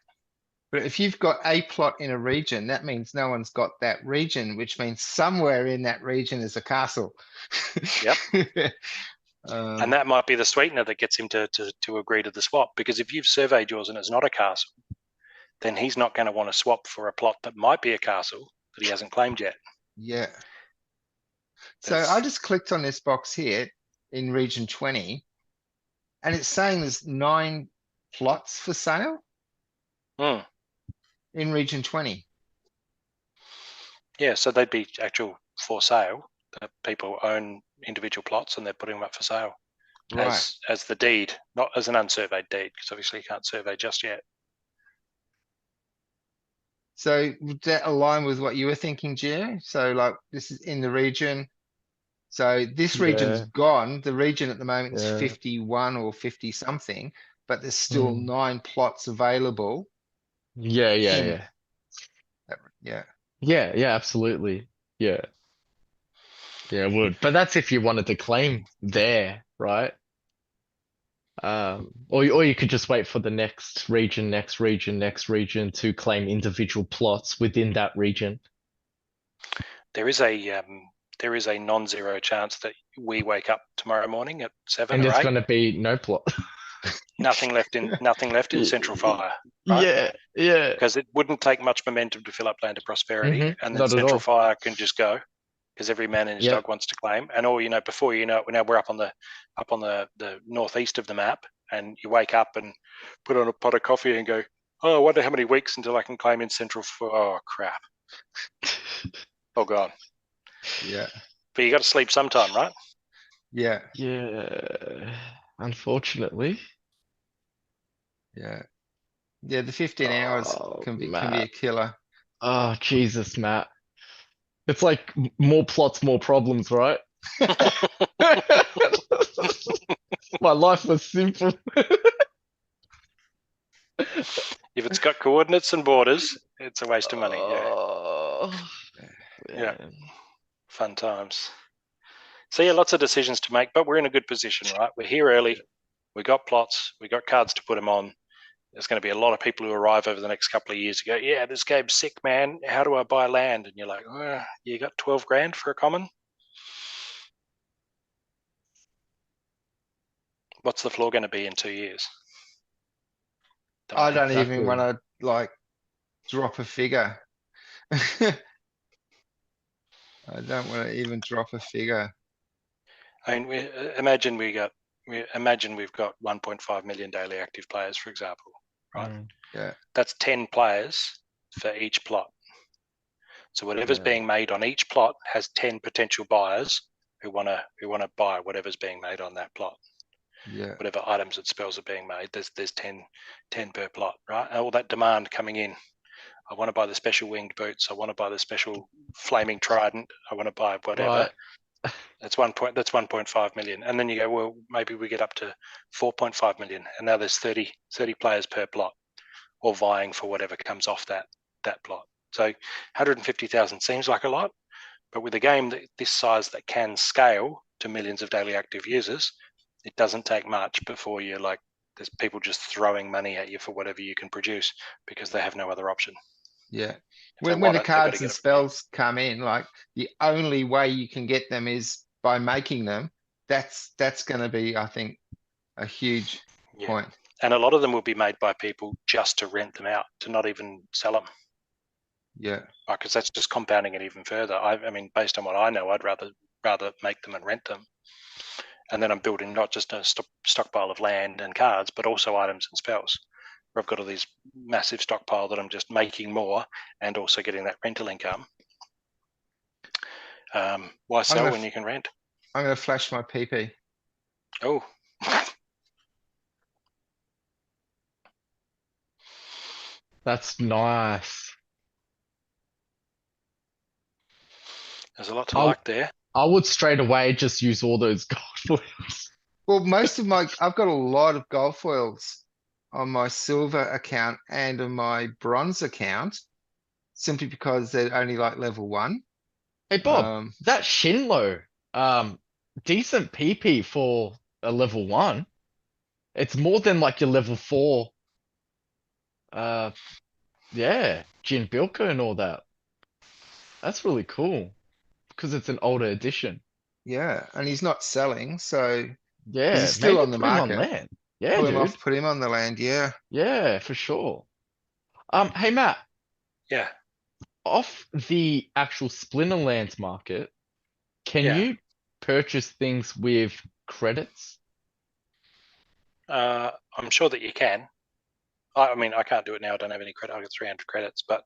But if you've got a plot in a region, that means no one's got that region, which means somewhere in that region is a castle. Yep. And that might be the sweetener that gets him to agree to the swap, because if you've surveyed yours and it's not a castle, then he's not going to want to swap for a plot that might be a castle that he hasn't claimed yet. Yeah. So I just clicked on this box here in region 20, and it's saying there's 9 plots for sale in region 20. Yeah, so they'd be actual for sale. That people own individual plots and they're putting them up for sale. Right. As the deed, not as an unsurveyed deed, because obviously you can't survey just yet. So would that align with what you were thinking, Gio? So like this is in the region. So this region's Yeah. gone. The region at the moment is Yeah. 51 or 50 something, but there's still 9 plots available. Yeah. Yeah. in- Yeah. Yeah. Yeah. Yeah. Absolutely. Yeah. Yeah, it would. But that's if you wanted to claim there, right? Or you could just wait for the next region, next region, next region to claim individual plots within that region. There is a non-zero chance that we wake up tomorrow morning at 7 And or there's 8. going to be no plot. Nothing left in Central Fire, right? Yeah, yeah. Because it wouldn't take much momentum to fill up Land of Prosperity, and then Not at Central all. Fire can just go because every man and his dog wants to claim. And all before you know it, now we're up on the northeast of the map, and you wake up and put on a pot of coffee and go, oh, I wonder how many weeks until I can claim in Central Fire. Oh crap! Oh god. Yeah. But you got to sleep sometime, right? Yeah. Yeah. Unfortunately. Yeah. Yeah. The 15 hours can be a killer. Oh, Jesus, Matt. It's like more plots, more problems, right? My life was simple. If it's got coordinates and borders, it's a waste of money. Yeah. Fun times. So yeah, lots of decisions to make, but we're in a good position, right? We're here early. We got plots. We got cards to put them on. There's going to be a lot of people who arrive over the next couple of years who go, yeah, this game's sick, man. How do I buy land? And you're like, well, you got 12 grand for a common? What's the floor going to be in 2 years? I don't even want to like drop a figure. I don't want to even drop a figure. I mean, imagine we've got 1.5 million daily active players, for example, right? Yeah. That's 10 players for each plot. So whatever's being made on each plot has 10 potential buyers who want to buy whatever's being made on that plot. Yeah. Whatever items and spells are being made, there's 10 per plot, right? And all that demand coming in. I want to buy the special winged boots. I want to buy the special flaming trident. I want to buy whatever. Right. That's 1.5 million. And then you go, well, maybe we get up to 4.5 million. And now there's 30 players per plot, or vying for whatever comes off that plot. So 150,000 seems like a lot, But with a game this size that can scale to millions of daily active users, it doesn't take much before you're like, there's people just throwing money at you for whatever you can produce because they have no other option. Yeah. If they When want the it, they've got to cards get and it from you. spells come in, like the only way you can get them is by making them. That's going to be, I think, a huge Yeah. point. And a lot of them will be made by people just to rent them out, to not even sell them. Yeah. Because that's just compounding it even further. I mean, based on what I know, I'd rather make them and rent them. And then I'm building not just a stockpile of land and cards, but also items and spells. Where I've got all these massive stockpile that I'm just making more and also getting that rental income. Why sell when you can rent? I'm going to flash my PP. Oh. That's nice. There's a lot to like there. I would straight away just use all those gold foils. Well, I've got a lot of gold foils on my silver account and on my bronze account, simply because they're only like level 1. Hey Bob, that Shinlo, decent PP for a level 1. It's more than like your level 4. Yeah, Jin Bilko and all that. That's really cool because it's an older edition. Yeah, and he's not selling, so Yeah, he's still maybe on the put him on market. land. Yeah, Pull him dude. off, put him on the land. Yeah. Yeah, for sure. Hey Matt, Yeah. off the actual Splinterlands market, can Yeah. you purchase things with credits? I'm sure that you can. I mean, I can't do it now. I don't have any credit. I've got 300 credits, but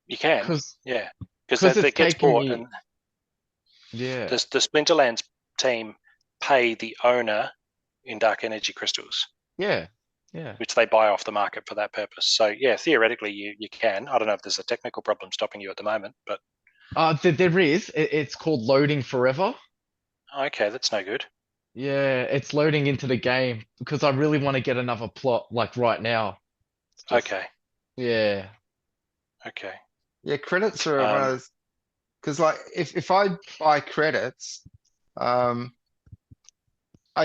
you can. Yeah, because that gets bought, and yeah, the Splinterlands team pay the owner in dark energy crystals. Yeah. Which they buy off the market for that purpose. So yeah, theoretically you can. I don't know if there's a technical problem stopping you at the moment, but there is. It's called loading forever. Okay, that's no good. Yeah, it's loading into the game because I really want to get another plot like right now. Okay. Yeah. Okay. Yeah, credits are one of those, because like if I buy credits, I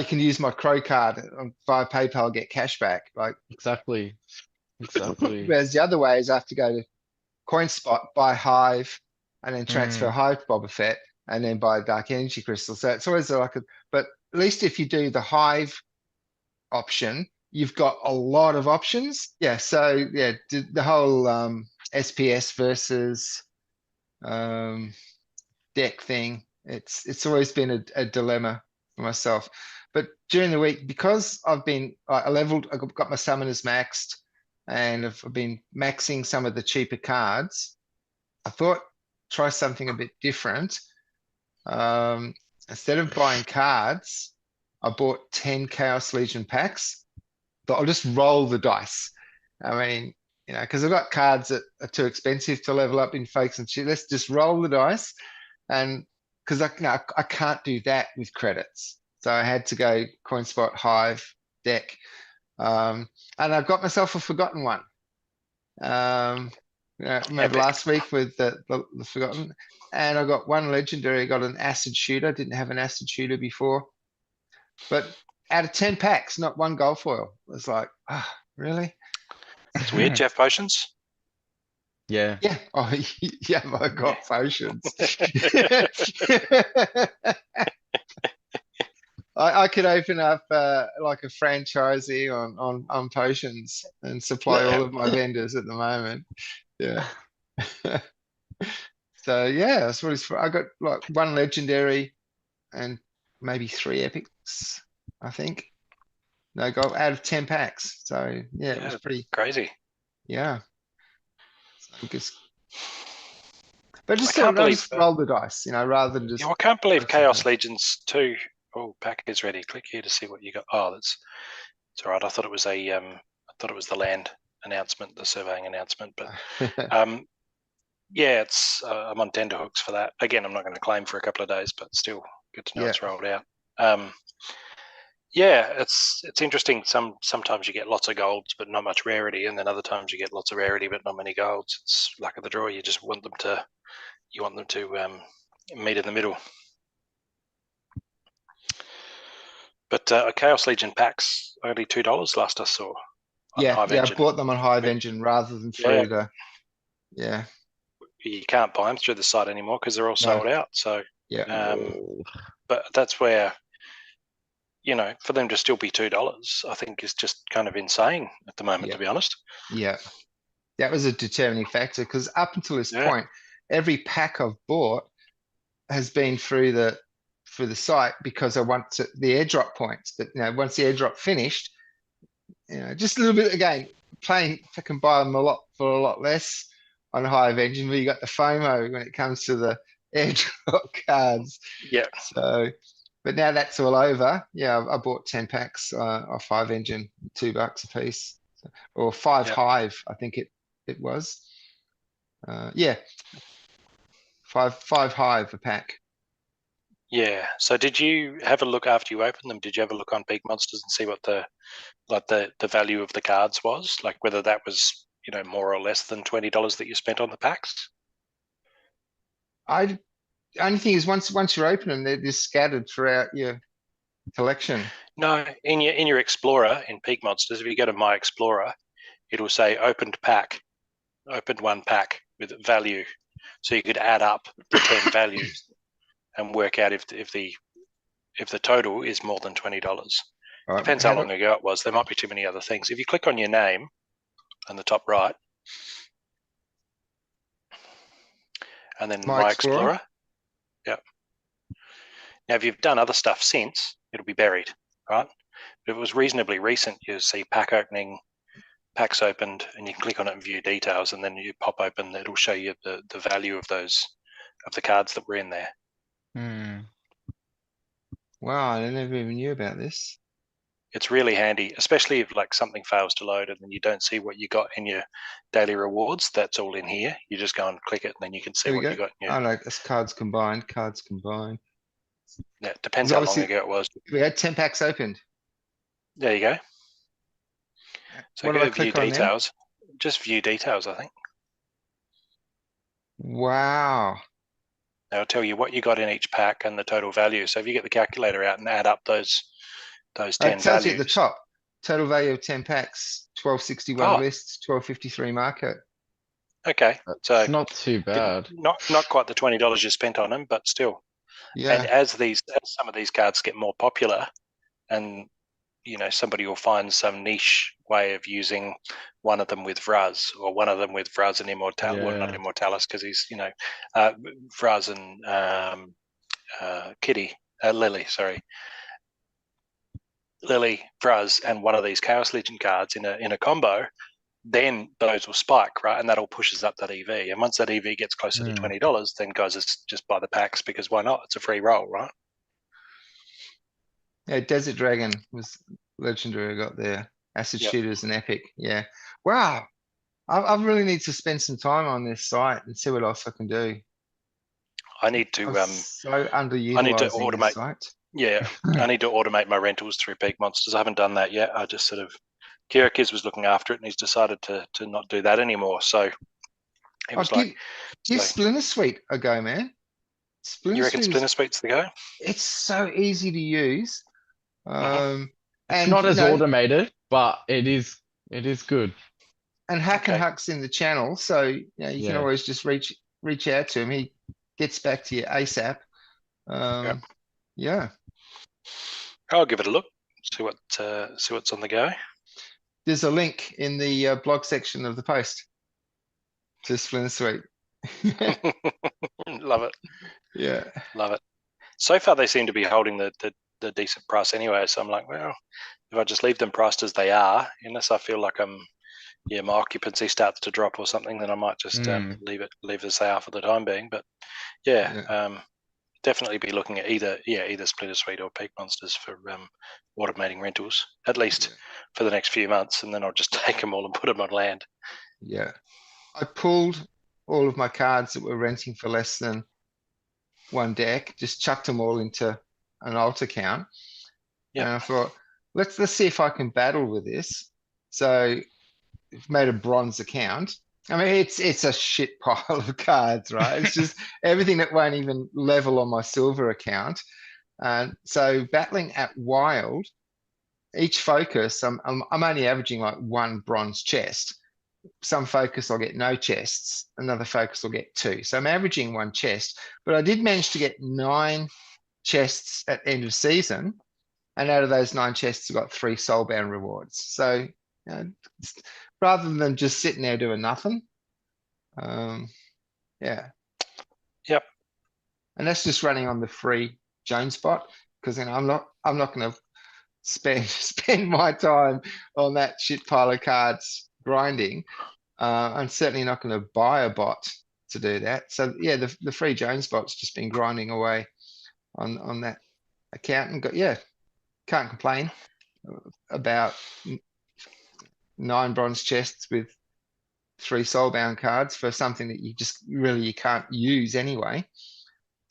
can use my Crow card via PayPal, get cash back. Like Exactly. whereas the other way is I have to go to CoinSpot, buy Hive, and then transfer Hive to Boba Fett, and then buy Dark Energy Crystal. So it's always like but at least if you do the Hive option, you've got a lot of options. Yeah, so yeah, the whole SPS versus deck thing, it's always been a dilemma for myself. But during the week, because I got my summoners maxed, and I've been maxing some of the cheaper cards, I thought try something a bit different. Instead of buying cards, I bought 10 Chaos Legion packs, but I'll just roll the dice. I mean, because I've got cards that are too expensive to level up in fakes and shit. Let's just roll the dice. And because I can't do that with credits. So I had to go CoinSpot, Hive, deck. And I got myself a forgotten one. Remember last week with the forgotten, and I got one legendary. I got an acid shooter. Didn't have an acid shooter before, but out of 10 packs, not one gold foil. It was like, really? It's weird. Jeff Potions. Yeah. Yeah. Oh, yeah. I got potions. I could open up like a franchisee on potions and supply all of my vendors at the moment. Yeah. So yeah, that's what it's for. I got like one legendary and maybe 3 epics, I think. No gold out of 10 packs. So yeah, it was pretty crazy. Yeah. So but just can't believe roll the dice, rather than just. I can't believe Chaos Legions 2. Oh, pack is ready. Click here to see what you got. Oh, it's all right. I thought it was the land announcement, the surveying announcement, but yeah, it's I'm on tenterhooks for that. Again, I'm not going to claim for a couple of days, but still good to know it's rolled out. Yeah, it's interesting. Sometimes you get lots of golds, but not much rarity, and then other times you get lots of rarity, but not many golds. It's luck of the draw. You just want them to meet in the middle. But Chaos Legion packs only $2 last I saw. On Yeah, Hive yeah, I Engine. bought them on Hive I mean, Engine rather than yeah. through the, yeah, You can't buy them through the site anymore because they're all No. sold out. So, yeah. but that's where, for them to still be $2, I think is just kind of insane at the moment, Yeah. to be honest. Yeah. That was a determining factor because up until this Yeah. point, every pack I've bought has been through the site because I want the airdrop points. But once the airdrop finished, just a little bit again, playing if I can buy them for a lot less on Hive Engine, but you got the FOMO when it comes to the airdrop cards. Yeah. So, but now that's all over. Yeah, I bought 10 packs off Hive Engine, $2 a piece, or 5 Yeah. Hive, I think it was. Yeah, five Hive a pack. Yeah. So did you have a look after you opened them? Did you have a look on Peak Monsters and see what the value of the cards was? Like whether that was, more or less than $20 that you spent on the packs? The only thing is once you open them, they're just scattered throughout your collection. No, in your Explorer in Peak Monsters, if you go to My Explorer, it'll say opened one pack with value. So you could add up the 10 values and work out if the total is more than $20. All right, Depends how long ago it was. There might be too many other things. If you click on your name on the top right, and then My Explorer. Yep. Now, if you've done other stuff since, it'll be buried, right? But if it was reasonably recent, you'll see pack opening, packs opened, and you can click on it and view details, and then you pop open, it'll show you the value of the cards that were in there. Wow, I never even knew about this. It's really handy, especially if like something fails to load and then you don't see what you got in your daily rewards. That's all in here. You just go and click it, and then you can see Here we what you go. got in your. Oh no, it's cards combined. Cards combined. Yeah, depends There's how long obviously- ago it was. We had 10 packs opened. There you go. So What do go I to view click on now? details. Just view details, I think. Wow. They'll tell you what you got in each pack and the total value. So if you get the calculator out and add up those 10 It tells values. you at the top. Total value of 10 packs, 1261 Oh. lists, 1253 market. Okay, so It's not too bad. not quite the $20 you spent on them, but still. Yeah. And as some of these cards get more popular, and somebody will find some niche way of using one of them with Vraz, or one of them with Vraz and Immortal. Well, not Yeah. Immortalis because he's Vraz and Kitty Lily. Sorry, Lily, Vraz, and one of these Chaos Legion cards in a combo. Then those will spike, right? And that all pushes up that EV. And once that EV gets closer to $20, then guys just buy the packs because why not? It's a free roll, right? Yeah, Desert Dragon was legendary. I got there. Acid Yep. Shooters and Epic. Yeah. Wow. I really need to spend some time on this site and see what else I can do. I need to I'm so underutilizing this automate. site. Yeah, I need to automate my rentals through Peak Monsters. I haven't done that yet. I just sort of Kirakiz was looking after it, and he's decided to not do that anymore. So he was give Splinter Suite a go, man. You reckon Splinter Suite's the go? It's so easy to use. Mhm. It's And not as you know, automated, but it is good. and Hack and Okay. Huck's in the channel, so you can Yeah. always just reach out to him. He gets back to you ASAP. Yeah. I'll give it a look. See what's on the go. There's a link in the blog section of the post to Splinter Suite. Love it. Yeah. Love it. So far, they seem to be holding the decent price anyway. So I'm like, well, if I just leave them priced as they are, unless I feel like my occupancy starts to drop or something, then I might just leave as they are for the time being. But definitely be looking at either Splinter Suite or Peak Monsters for automating rentals, at least for the next few months, and then I'll just take them all and put them on land. Yeah. I pulled all of my cards that were renting for less than one deck, just chucked them all into an alt account. Yep. And I thought, let's see if I can battle with this. So I've made a bronze account. I mean, it's a shit pile of cards, right? It's just everything that won't even level on my silver account. So battling at wild, each focus, I'm only averaging like one bronze chest. Some focus I'll get no chests, another focus will get two. So I'm averaging one chest, but I did manage to get 9 chests at end of season. And out of those 9 chests, I got 3 soulbound rewards. So rather than just sitting there doing nothing, yeah. Yep. And that's just running on the free Jones spot because I'm not going to spend my time on that shit pile of cards grinding. I'm certainly not going to buy a bot to do that. So yeah, the free Jones bot's just been grinding away on that account and can't complain about 9 bronze chests with 3 soulbound cards for something that you can't use anyway.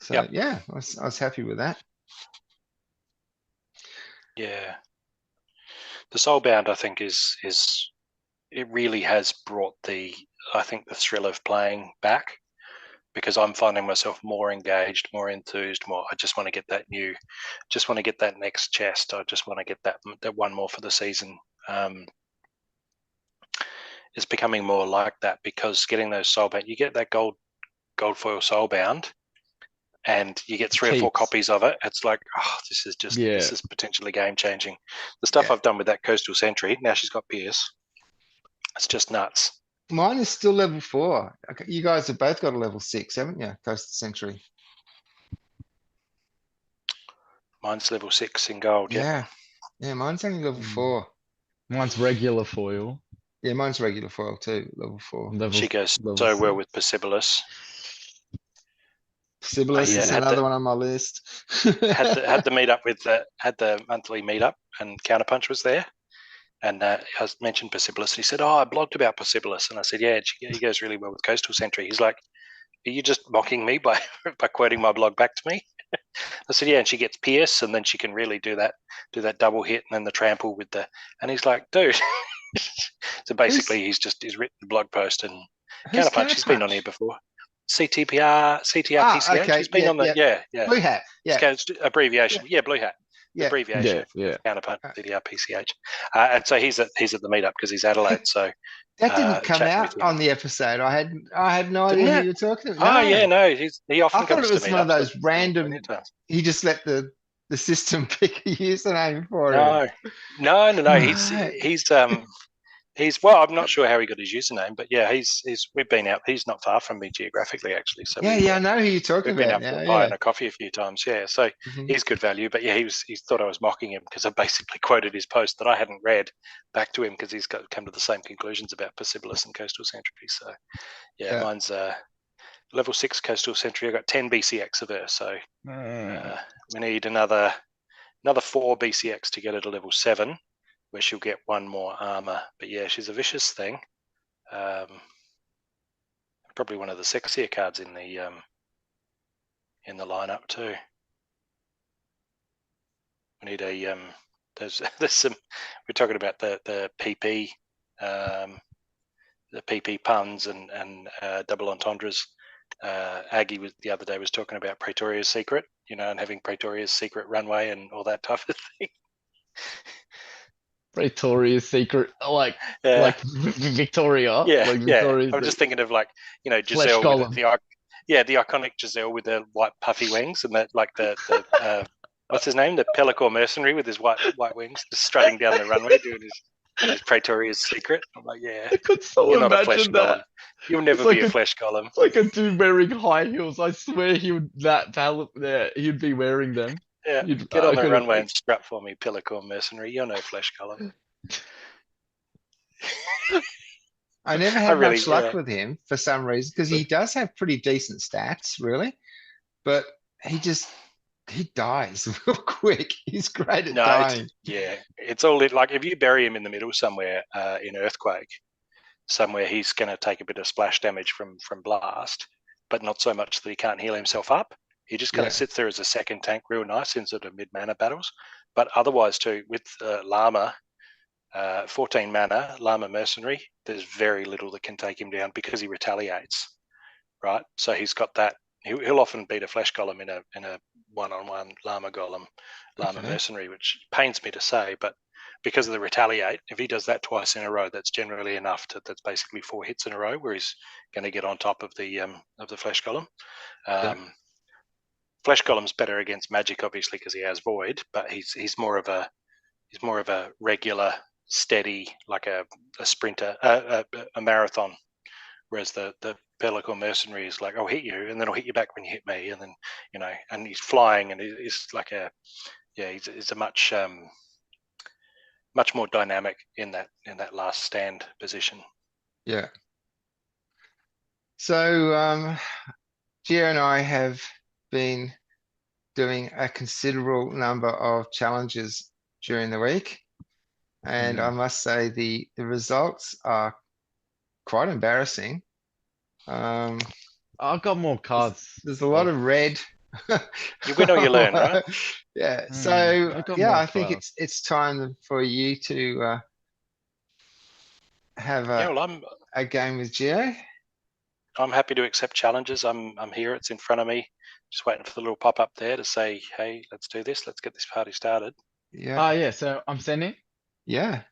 So Yep. yeah, I was happy with that. Yeah. The Soulbound, I think, is it really has brought the thrill of playing back, because I'm finding myself more engaged, more enthused, I just want to get that next chest. I just want to get that one more for the season. It's becoming more like that, because getting those Soulbound, you get that gold foil Soulbound, and you get 3 or 4 copies of it. It's like, this is potentially game changing. The stuff I've done with that Coastal Sentry, now she's got Pierce. It's just nuts. Mine is still level 4. Okay, you guys have both got a level 6, haven't you? Coastal Sentry. Mine's level 6 in gold. Yeah. Yeah, mine's only level 4. Mine's regular foil. Yeah, mine's regular foil too, level 4. She goes level so well 6. with Persibolus. Sibyllus is another one on my list. had the meetup had the monthly meetup, and Counterpunch was there, and I mentioned Persibolus, and he said, I blogged about Persibolus, and I said, yeah, he goes really well with Coastal Sentry. He's like, are you just mocking me by quoting my blog back to me? I said, yeah, and she gets Pierce, and then she can really do that double hit, and then the trample with and he's like, dude. So basically, he's written the blog post, and Counterpunch, he's been on here before. CTR PCH. Okay. He's been on the Blue Hat. Yeah. It's abbreviation. Yeah, Blue Hat. Yeah. Abbreviation. Yeah. Counterpunch, CTR PCH. And so he's at the meetup because he's Adelaide. So that didn't come out on the episode. I had no idea who you were talking about. Oh yeah, no. He often I comes thought it was to one of meetups, those random. He just let the system pick a username for him. No. He's well, I'm not sure how he got his username, but yeah, we've been out. He's not far from me geographically, actually. So I know who you're talking we've about. Been out for a pie and a coffee a few times. Yeah, so he's good value. But yeah, he thought I was mocking him because I basically quoted his post that I hadn't read back to him, because he's come to the same conclusions about Persibolus and Coastal Sentry. So yeah. Mine's level 6 Coastal Sentry. I got 10 BCX of her, so we need another 4 BCX to get her to level 7. Where she'll get 1 more armor. But yeah, she's a vicious thing. Probably one of the sexier cards in the lineup too. We need a there's some. We're talking about the PP, the PP puns and double entendres. Aggie the other day was talking about Praetoria's Secret, and having Praetoria's Secret runway and all that type of thing. Praetoria's Secret, like Victoria. Yeah, Victoria's I'm just thinking of Giselle with the iconic Giselle with the white puffy wings, and that the what's his name, the Pellicor mercenary with his white wings, just strutting down the runway doing his Praetoria's Secret. I'm like, yeah, I could so you're not a flesh imagine that. golem. You'll never be a flesh golem. It's like a dude wearing high heels. I swear he'd be wearing them. Yeah, get on the runway and strut for me, Pellicor mercenary. You're no flesh column. I never had much luck with him for some reason, because he does have pretty decent stats, really. But he dies real quick. He's great at dying. It's all like if you bury him in the middle somewhere in Earthquake, somewhere he's going to take a bit of splash damage from blast, but not so much that he can't heal himself up. He just kind of sits there as a second tank, real nice in sort of mid-mana battles. But otherwise too, with Llama, 14 mana, Llama Mercenary, there's very little that can take him down because he retaliates, right? So he's got that. He'll often beat a Flesh Golem in a one-on-one Llama Golem, Llama Mercenary, which pains me to say, but because of the retaliate, if he does that twice in a row, that's generally enough that's basically 4 hits in a row where he's going to get on top of the Flesh Golem. Flesh Golem's better against magic, obviously, because he has void, but he's more of a regular, steady, like a sprinter, a marathon. Whereas the Pellicle Mercenary is like, I'll hit you, and then I'll hit you back when you hit me, and then and he's flying, and he's like he's a much much more dynamic in that last stand position. Yeah. So Gio and I have been doing a considerable number of challenges during the week, and I must say the results are quite embarrassing. I've got more cards. There's a lot of red. You win or you learn, right? Yeah. I So got yeah, more I think cards. it's time for you to have a game with Gio. I'm happy to accept challenges. I'm here. It's in front of me. Just waiting for the little pop up there to say, "Hey, let's do this. Let's get this party started." Yeah. Yeah. So I'm sending. Yeah.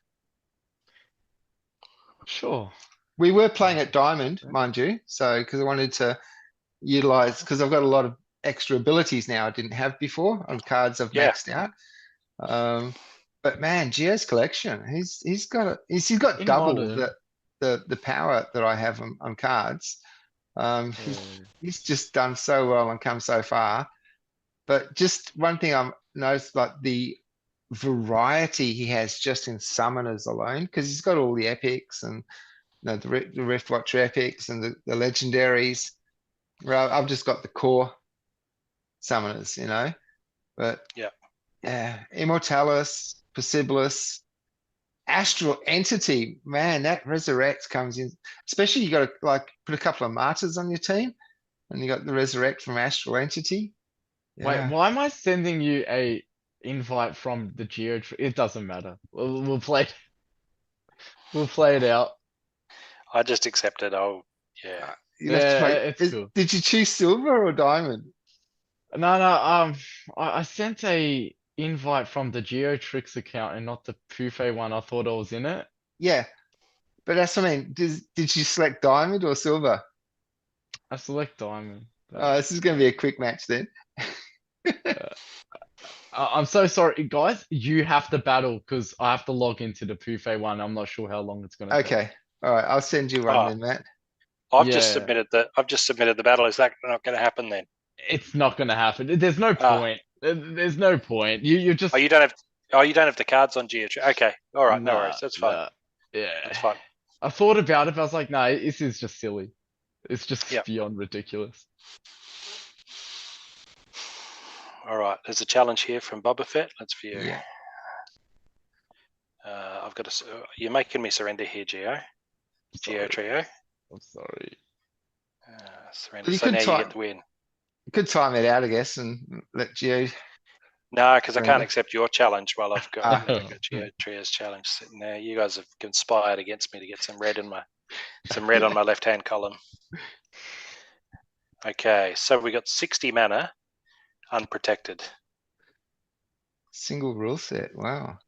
Sure. We were playing at Diamond, mind you. So because I wanted to utilize, because I've got a lot of extra abilities now I didn't have before on cards I've Yeah. maxed out. But man, Gio's collection, he's got In double modern. the power that I have on cards. He's just done so well and come so far. But just one thing I've noticed, like the variety he has just in summoners alone, because he's got all the epics and the Rift Watcher epics and the legendaries. Well, I've just got the core summoners, but yeah, Immortalis, Possibilis, Astral Entity, man, that Resurrect comes in, especially you got to like put a couple of martyrs on your team, and you got the Resurrect from Astral Entity. Wait, Yeah. why am I sending you a invite from the Geo? It doesn't matter. We'll play. We'll play it out. I just accepted. Oh, yeah. You'd have to play. It's cool. Did you choose silver or diamond? No. I sent a invite from the Geotrix account and not the Pufe one. I thought I was in it. Yeah, but that's what I mean. Did you select diamond or silver? I select diamond. This is going to be a quick match then. I'm so sorry, guys. You have to battle because I have to log into the Pufe one. I'm not sure how long it's gonna take. Okay, all right. I'll send you one Oh. then, Matt. I've just submitted the battle. Is that not going to happen then? It's not gonna happen. There's no point. There's no point. You just. Oh, you don't have the cards on Geotrix. Okay, all right, no worries. That's fine. Yeah, that's fine. I thought about it, but I was like, no, this is just silly. It's just Yep. beyond ridiculous. All right, there's a challenge here from Boba Fett. Let's view. Yeah. I've got to. You're making me surrender here, Geo. Geo Trio. I'm sorry. Surrender. You So could now you time- get the win. You could time it out, I guess, and let Gio. No, because I can't Surrender. accept your challenge while I've got, Ah. I've got Geo Trio's challenge sitting there. You guys have conspired against me to get some red on my left-hand column. Okay, so we got 60 mana, unprotected. Single rule set. Wow.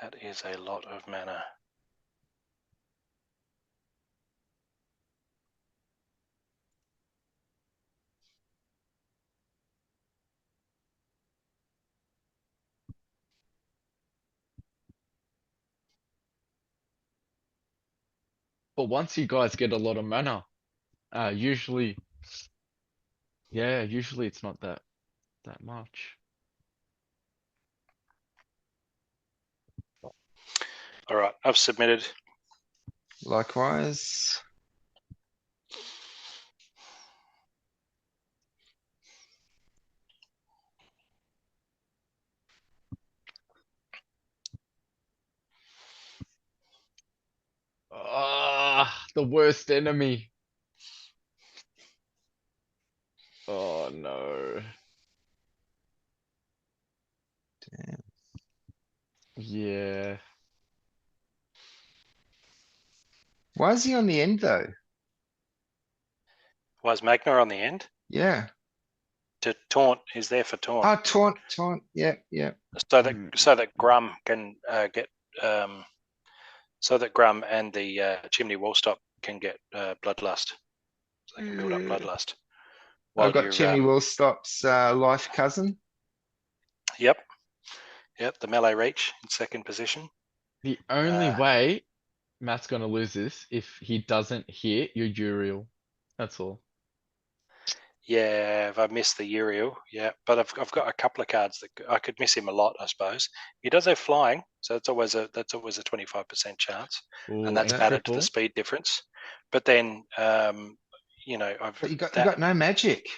That is a lot of mana. But once you guys get a lot of mana, usually it's not that much. All right, I've submitted. Likewise. the worst enemy. Oh no. Yeah. Why is he on the end though? Why is Magna on the end? Yeah. To taunt, he's there for taunt. Oh, taunt. Yeah, yeah. So that Grum can get so that Grum and the chimney wall stop can get bloodlust. So they can build up bloodlust. I've got Chimney Woolstop's life cousin. Yep. The melee reach in second position. The only way Matt's gonna lose this if he doesn't hit your Uriel. That's all. Yeah, if I missed the Uriel, yeah, but I've got a couple of cards that I could miss him a lot, I suppose. He does have flying, so that's always a 25% chance, Ooh, and that's and added to triple. the speed difference. But then, But you got no magic.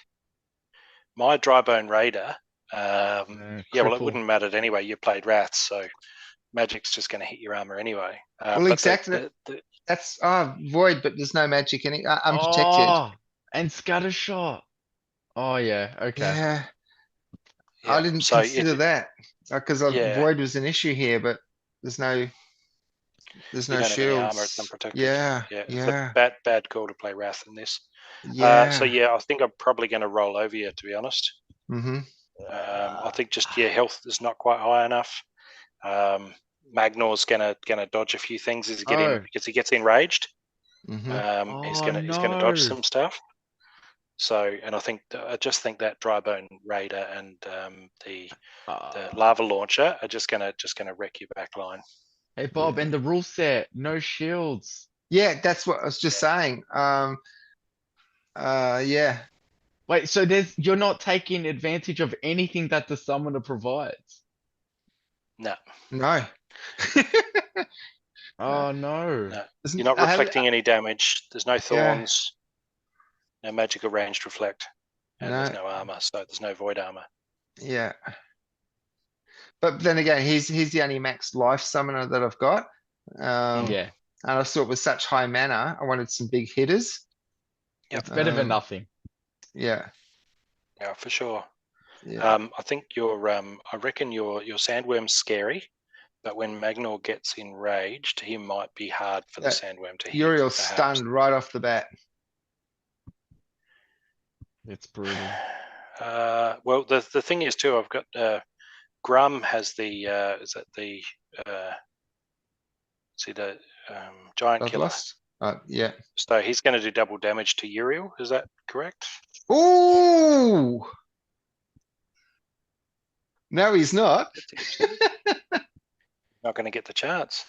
My Drybone Raider, yeah, well, it Cripple. wouldn't matter anyway. You played Wraths, so magic's just going to hit your armor anyway. Well, but exactly. That's void, but there's no magic in it. Unprotected. Oh, and Scattershot. Oh yeah, okay. Yeah. Yeah, I didn't so consider that because Yeah. void was an issue here, but there's no you don't have any armor, it's shields. unprotected. Yeah, It's yeah, a bad call to play Wrath in this. yeah. So yeah, I think I'm probably going to roll over you, to be honest. Mm-hmm. I think just health is not quite high enough. Magnor's gonna dodge a few things as he gets enraged. Mm-hmm. He's gonna dodge some stuff. So, and I just think that Drybone Raider and the lava launcher are just gonna wreck your back line. Hey Bob, and the rule set, no shields. Yeah, that's what I was just saying. Yeah. Wait, so you're not taking advantage of anything that the summoner provides. No. Oh no. You're not reflecting any damage. There's no thorns, no magical ranged reflect, and there's no armor, so there's no void armor. Yeah. But then again, he's the only max life summoner that I've got. Yeah, And I saw it was such high mana. I wanted some big hitters. it's better than nothing. Yeah. Yeah, for sure. Yeah. I think I reckon your sandworm's scary, but when Magnor gets enraged, he might be hard for the sandworm to hit. Uriel's stunned right off the bat. It's brutal. Well, the thing is too, I've got Grum has the giant killer. Yeah. So he's going to do double damage to Uriel. Is that correct? Ooh. No, he's not. Not going to get the chance.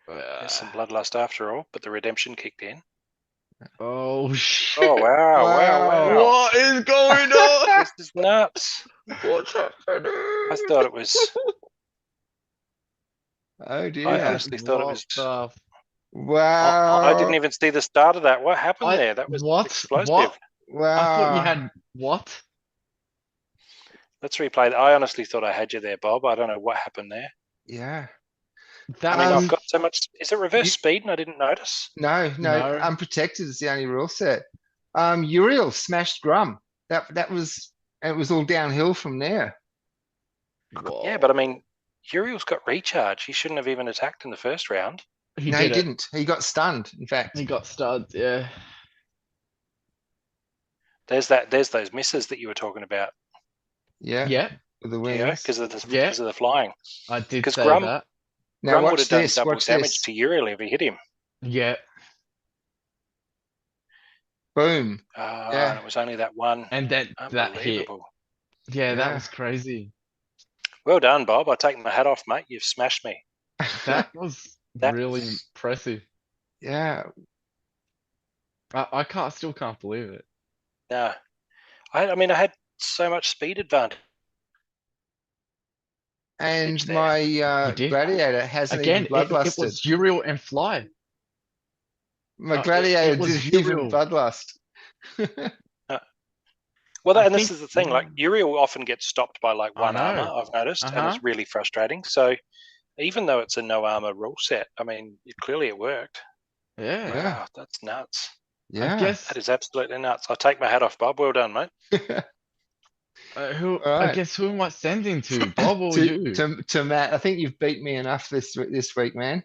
There's some bloodlust after all, but the redemption kicked in. Oh shit. Oh wow. What is going on? This is nuts. What's happening? I thought it was. Oh dear. I honestly thought it was. Wow. I didn't even see the start of that. What happened there? That was explosive. What? Wow. I thought you had what? Let's replay that. I honestly thought I had you there, Bob. I don't know what happened there. Yeah. I've got so much. Is it reverse speed and I didn't notice? No. Unprotected is the only rule set. Uriel smashed Grum. That was, it was all downhill from there. Whoa. Yeah, but Uriel's got recharge. He shouldn't have even attacked in the first round. He didn't. He got stunned, in fact. He got stunned, yeah. There's those misses that you were talking about. Yeah. With the wings. Yeah, because of the flying. I did say Grum, that. Now Grum would watch have done this. double Watch damage this. to Uriel if he hit him. Yeah. Boom. And it was only that one. And that hit. Yeah, that was crazy. Well done, Bob. I take my hat off, mate. You've smashed me. That was really impressive. Yeah. I still can't believe it. No. I had so much speed advantage. And my gladiator hasn't even bloodlusted. It was Uriel and Fly. My gladiator didn't even bloodlust. Well, this is the thing. Like Uriel often gets stopped by like one armor. I've noticed, and it's really frustrating. So, even though it's a no armor rule set, I mean, clearly it worked. Yeah. Yeah. Wow, that's nuts. I Yeah. guess That is absolutely nuts. I take my hat off, Bob. Well done, mate. who All I right. guess who am I sending to, Bob or you? To Matt, I think you've beat me enough this week, man.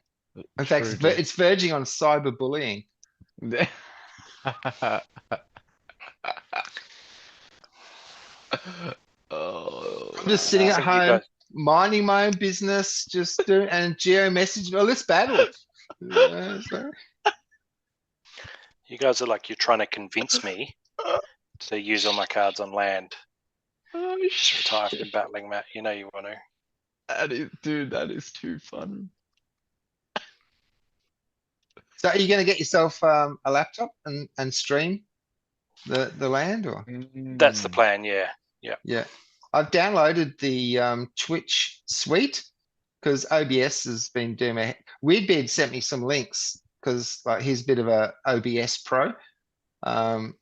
In fact, True, dude. it's verging on cyberbullying. Oh, I'm just sitting I at think you home, guys, minding my own business, just doing, and Geo messaged, well, let's battle. So, you guys are like you're trying to convince me to use all my cards on land. oh, Just retire shit. from battling, Matt. You know you want to. That is, dude, that is too funny. so are you going to get yourself a laptop and stream the land, or? That's the Mm. plan. Yeah. Yeah, I've downloaded the Twitch suite because OBS has been doing my. Weirdbeard sent me some links because like he's a bit of a OBS pro.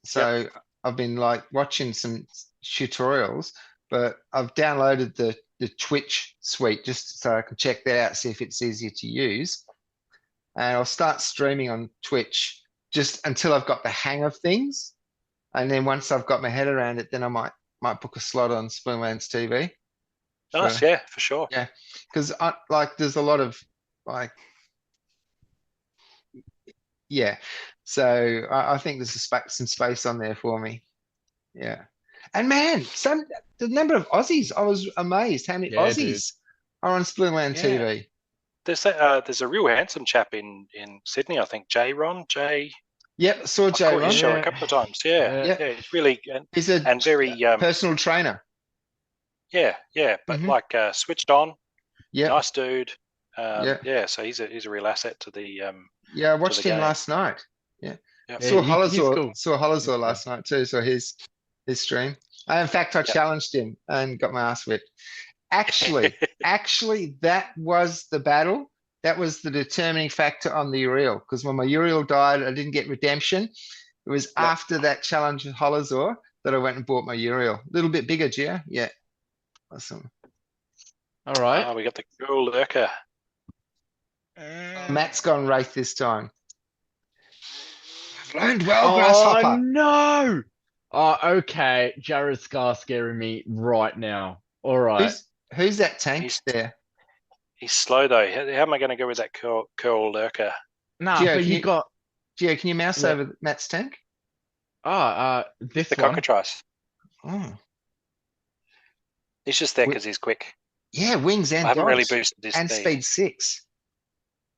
So I've been like watching some tutorials, but I've downloaded the Twitch suite just so I can check that out, see if it's easier to use. And I'll start streaming on Twitch just until I've got the hang of things. And then once I've got my head around it, then I might book a slot on Splinterlands TV. Nice. For- Yeah, for sure. Yeah, because like there's a lot of like yeah. So I think there's some space on there for me. Yeah. And man, the number of Aussies, I was amazed how many Yeah, dude. Aussies are on Splinterland Yeah. TV. There's a real handsome chap in Sydney, I think. J. Yep, saw I've Jay caught his Ron. show Yeah. a couple of times. Yeah, Yeah. yeah. He's really He's a and very personal trainer. yeah, but Mhm. like switched on, Yeah, nice dude. Yeah. Yeah. So he's a real asset to the yeah. I watched him game. last night. Yeah, Yeah. saw he's cool. Hollisaw cool. last night too. So his stream. In fact, I challenged him and got my ass whipped. Actually, that was the battle. That was the determining factor on the Uriel. Because when my Uriel died, I didn't get redemption. It was after that challenge with Hollisaw that I went and bought my Uriel. A little bit bigger, Gia. Yeah. Awesome. All right. Oh, we got the cool lurker. Matt's gone Wraith this time. I've learned well, Oh Grasshopper. no! Oh, okay. Jared Scar scaring me right now. All right. Who's that tank He's- there? He's slow though. How am I going to go with that curl lurker? Nah, Gio, but can you you- got Gio, can you mouse Yeah. over Matt's tank? this The one. cockatrice. Oh, He's just there Wi- because he's quick. yeah, wings and I haven't really dodge boosted his and speed. speed 6.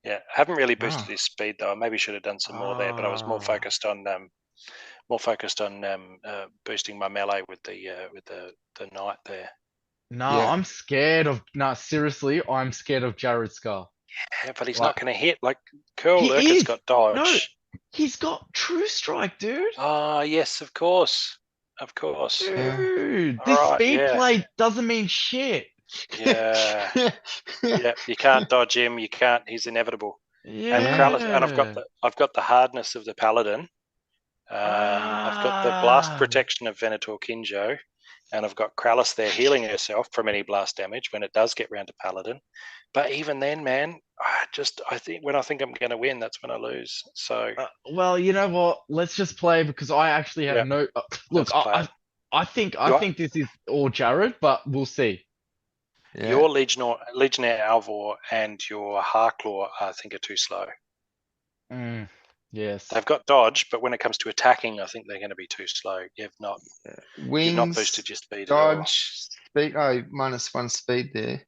Yeah, I haven't really boosted Oh. his speed though. I maybe should have done some more there, but I was more Ah. focused on boosting my melee with the knight there. No, Yeah. I'm scared of. Nah, seriously, I'm scared of Jared Scar. Yeah, but he's Like- not going to hit. Like curl He lurker's is. got dodge. No. He's got True Strike, dude. Ah, yes, of course. Yeah. Dude, All this right, speed yeah. play doesn't mean shit. Yeah, yeah. You can't dodge him. You can't. He's inevitable. Yeah. And Krallis, and I've got the hardness of the paladin. I've got the blast Ah. protection of Venator Kinjo, and I've got Krallis there healing herself from any blast damage when it does get round to paladin. But even then, man, I think when I think I'm going to win, that's when I lose. So Well, you know what? Let's just play because I actually have Yeah. no. Look, Let's play. I think You are- think this is all Jared, but we'll see. Yeah. your Legionnaire Alvor and your Harklaw, I think, are too slow. Yes. They've got dodge, but when it comes to attacking, I think they're going to be too slow. You've not Wings, boosted your speed at all. dodge, speed. Oh, -1 speed there.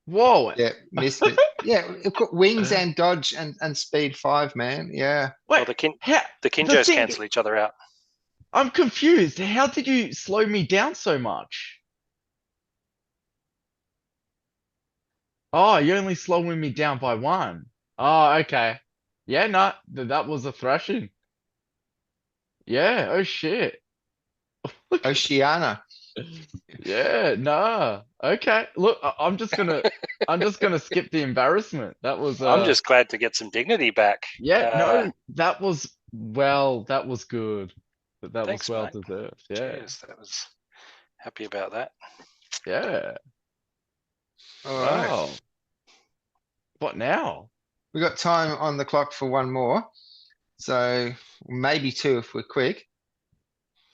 Whoa. Yeah, missed it. Yeah, it got wings and dodge and speed 5, man. Yeah. Well, Wait. the How, Kinjos thing- cancel each other out. I'm confused. How did you slow me down so much? Oh, you're only slowing me down by 1. Oh, okay. Yeah, no, that was a thrashing. Yeah, oh shit. Oceana. Yeah, nah. Okay. Look, I'm just gonna skip the embarrassment. That was I'm just glad to get some dignity back. yeah, no, that was good. That Thanks, was well mate. deserved. Yeah. Cheers. That was happy about that. Yeah. All right. Oh, what now? We got time on the clock for one more. So maybe two if we're quick.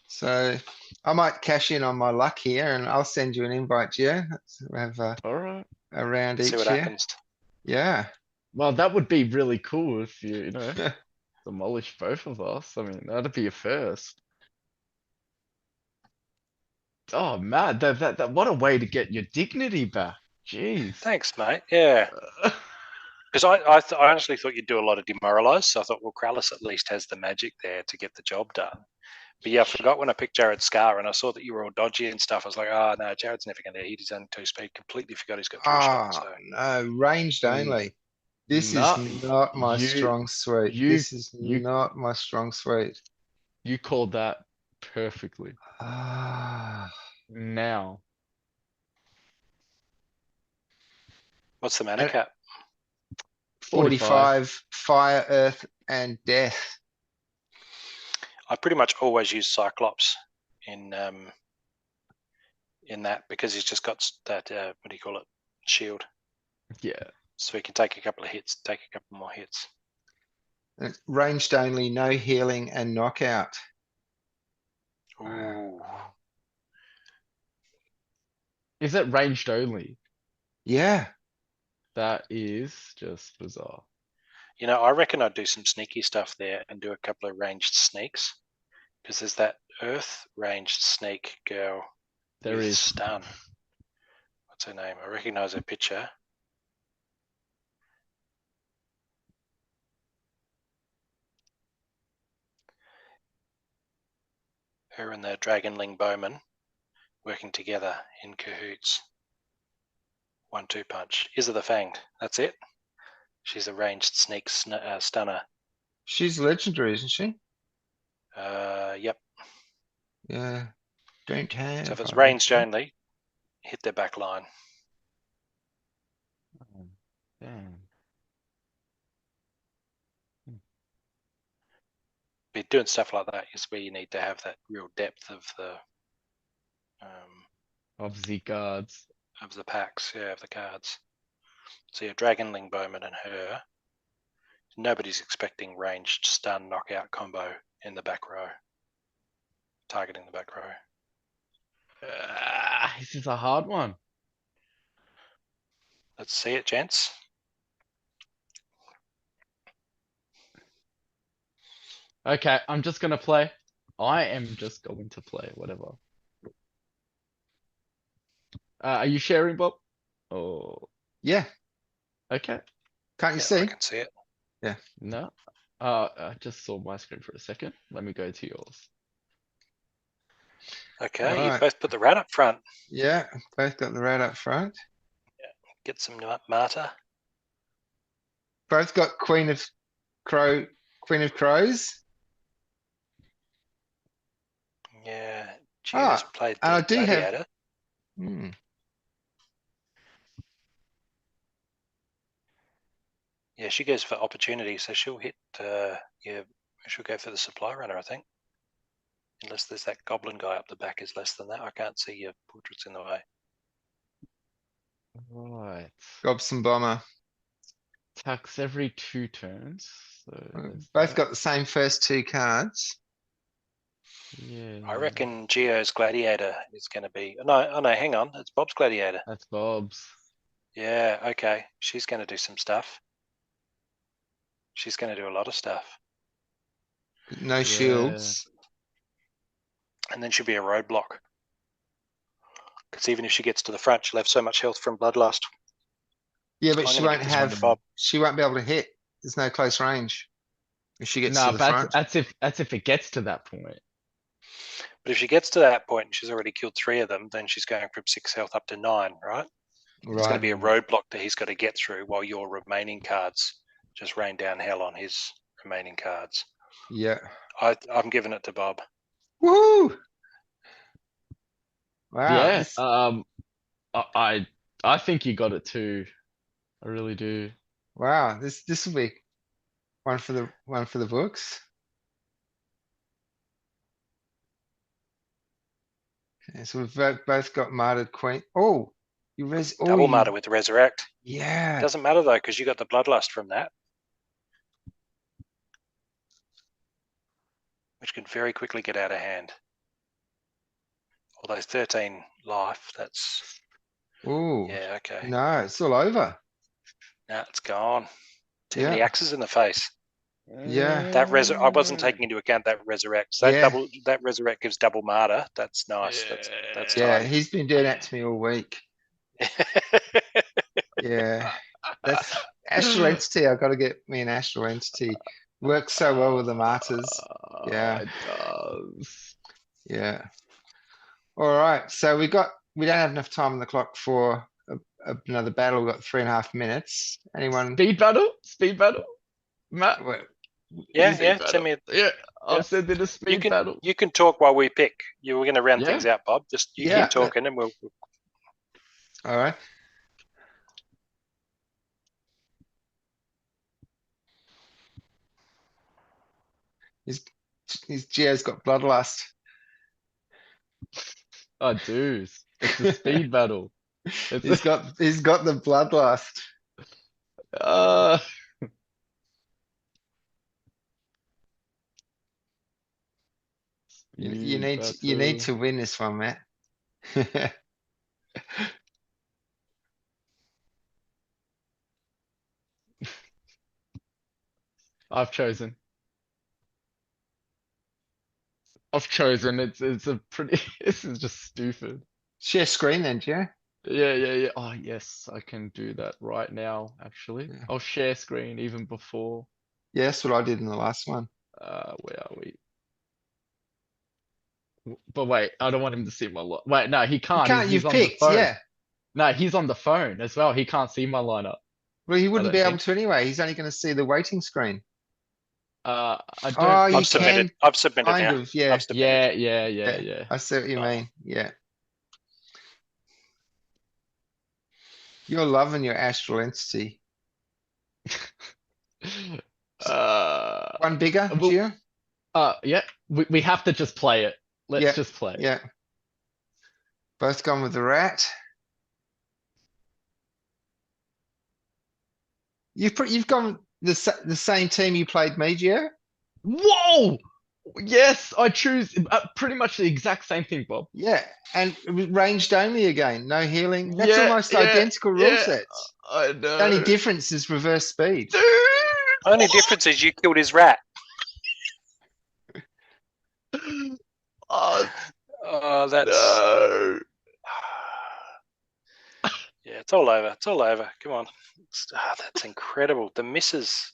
So I might cash in on my luck here and I'll send you an invite, Gio. We have All right. a round See each what here. happens. Yeah. Well, that would be really cool if you know, demolish both of us. I mean, that'd be a first. Oh man, that what a way to get your dignity back. Jeez. Thanks, mate. Yeah. Because I honestly thought you'd do a lot of demoralize, so I thought, well, Krallis at least has the magic there to get the job done. But yeah, I forgot when I picked Jared's Scar and I saw that you were all dodgy and stuff. I was like, oh no, Jared's never going to hit his own 2-speed. Completely forgot he's got 3-shot. Ah, So no, ranged Mm, only. This is Nah, not my you strong suite. you This is you not my strong suite. you called that perfectly. Ah, Now, what's the mana and cap? 45. 45 fire, earth, and death. I pretty much always use Cyclops in that because he's just got that what do you call it, shield, Yeah. so he can take a couple of hits, take a couple more hits. And it's ranged only, no healing and knockout. Ooh, Is it ranged only? Yeah. That is just bizarre. you know, I reckon I'd do some sneaky stuff there and do a couple of ranged sneaks because there's that Earth ranged sneak girl There with is. stun. What's her name? I recognise her picture. Her and the Dragonling Bowman working together in cahoots. 1-2 punch. Is it the Fanged? That's it. She's a ranged sneak stunner. She's legendary, isn't she? Yep. Yeah. Don't have. So if it's I don't ranged think. only, hit their back line. Damn. But doing stuff like that is where you need to have that real depth of the Of the guards. packs, yeah, of the cards. So your Dragonling Bowman and her. Nobody's expecting ranged stun knockout combo in the back row. Targeting the back row. This is a hard one. Let's see it, gents. Okay, I'm just gonna play. I am just going to play, whatever. Are you sharing, Bob? Oh, Yeah. okay. Can't you Yeah, see? I can see it. No. I just saw my screen for a second. Let me go to yours. Okay, you Right. both put the rat up front. Yeah. Both got the rat up front. Get some Marta. Both got Queen of Crows. Yeah, Gio's played and I the do have. Gladiator. Hmm. Yeah, she goes for opportunity, so she'll hit. Yeah, she'll go for the supply runner, I think. Unless there's that goblin guy up the back is less than that. I can't see your portraits in the way. Right. Gobson Bomber. Attacks every 2 turns. So there's Both that. got the same first two cards. Yeah. I reckon Gio's Gladiator is going to be. No, oh no, hang on. It's Bob's Gladiator. That's Bob's. Yeah, okay. She's going to do some stuff. She's going to do a lot of stuff. No Yeah. shields. And then she'll be a roadblock. Because even if she gets to the front, she'll have so much health from Bloodlust. Yeah, but I'm she gonna won't give this one to have. Bob. She won't be able to hit. There's no close range if she gets No, to the but front. that's if it gets to that point. But if she gets to that point and she's already killed 3 of them, then she's going from 6 health up to 9, right? It's going to be a roadblock that he's got to get through while your remaining cards just rain down hell on his remaining cards. Yeah. I'm giving it to Bob. Woo! Wow. Yeah. This, I think you got it too. I really do. wow. This will be one for the books. Okay, so we've both got martyred queen. Oh, Double Martyr with Resurrect. Yeah. Doesn't matter though, because you got the Bloodlust from that, which can very quickly get out of hand. Although 13 life, that's Ooh. yeah, okay. No, it's all over. Now it's gone. Too Yeah. many axes in the face. Yeah. That I wasn't taking into account that Resurrect. So Yeah. that Resurrect gives double Martyr. That's nice. That's Yeah, tidy. he's been doing that to me all week. Yeah. That's Astral Entity. I've got to get me an Astral Entity. Works so well with the martyrs. Yeah. It does. Yeah. All right. So we don't have enough time on the clock for another battle. We've got 3.5 minutes. Anyone? Speed battle? Speed battle? Matt? Yeah, Speed yeah. battle. Send me. Yeah, I'll Yeah. send it a speed battle. You can talk while we pick. You were going to round Yeah. things out, Bob. Just you Yeah. keep talking, and we'll. All right. His Geo's got bloodlust. Oh, dude. It's a speed battle. He's got the bloodlust. Uh, You need speed to win this one, Matt. I've chosen. It's a pretty. This is just stupid. Share screen then, Geo. Yeah. Oh, yes, I can do that right now, actually. Yeah. I'll share screen even before. Yeah, that's what I did in the last one. Where are we? But wait, I don't want him to see my lot. Wait, no, he You can't. can't, He's you've on picked, the phone. yeah. No, he's on the phone as well. He can't see my lineup. Well, he wouldn't don't be able think. to anyway. He's only going to see the waiting screen. I don't. Oh, you I've submitted. can I've submitted kind now. of, yeah. I've submitted. Yeah. I see what you Oh. mean. Yeah. You're loving your Astral Entity. One bigger, well, Geo? Yeah. We have to just play it. Let's Yeah, just play. Yeah. Both gone with the rat. You've gone the same team you played me, Geo? Whoa! Yes, I choose pretty much the exact same thing, Bob. Yeah, and ranged only again, no healing. That's Yeah, almost yeah, identical rule yeah. sets. I The only know. difference is reverse speed. Dude! Only difference is you killed his rat. Oh, Oh, that's no. yeah. It's all over. It's all over. Come on. That's incredible. The misses.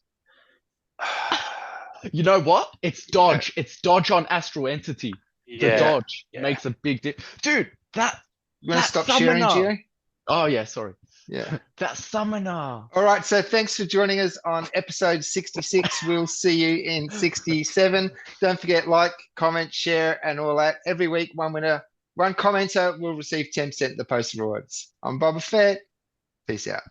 You know what? It's dodge. It's dodge on Astral Entity. The Yeah. dodge yeah. makes a big difference. Dude, that You want to That stop sharing, summoner. Geo? Oh yeah, sorry. Yeah. That summoner. All right, so thanks for joining us on episode 66. We'll see you in 67. Don't forget, like, comment, share, and all that. Every week, one winner, one commenter will receive 10% of the post rewards. I'm Boba Fett. Peace out.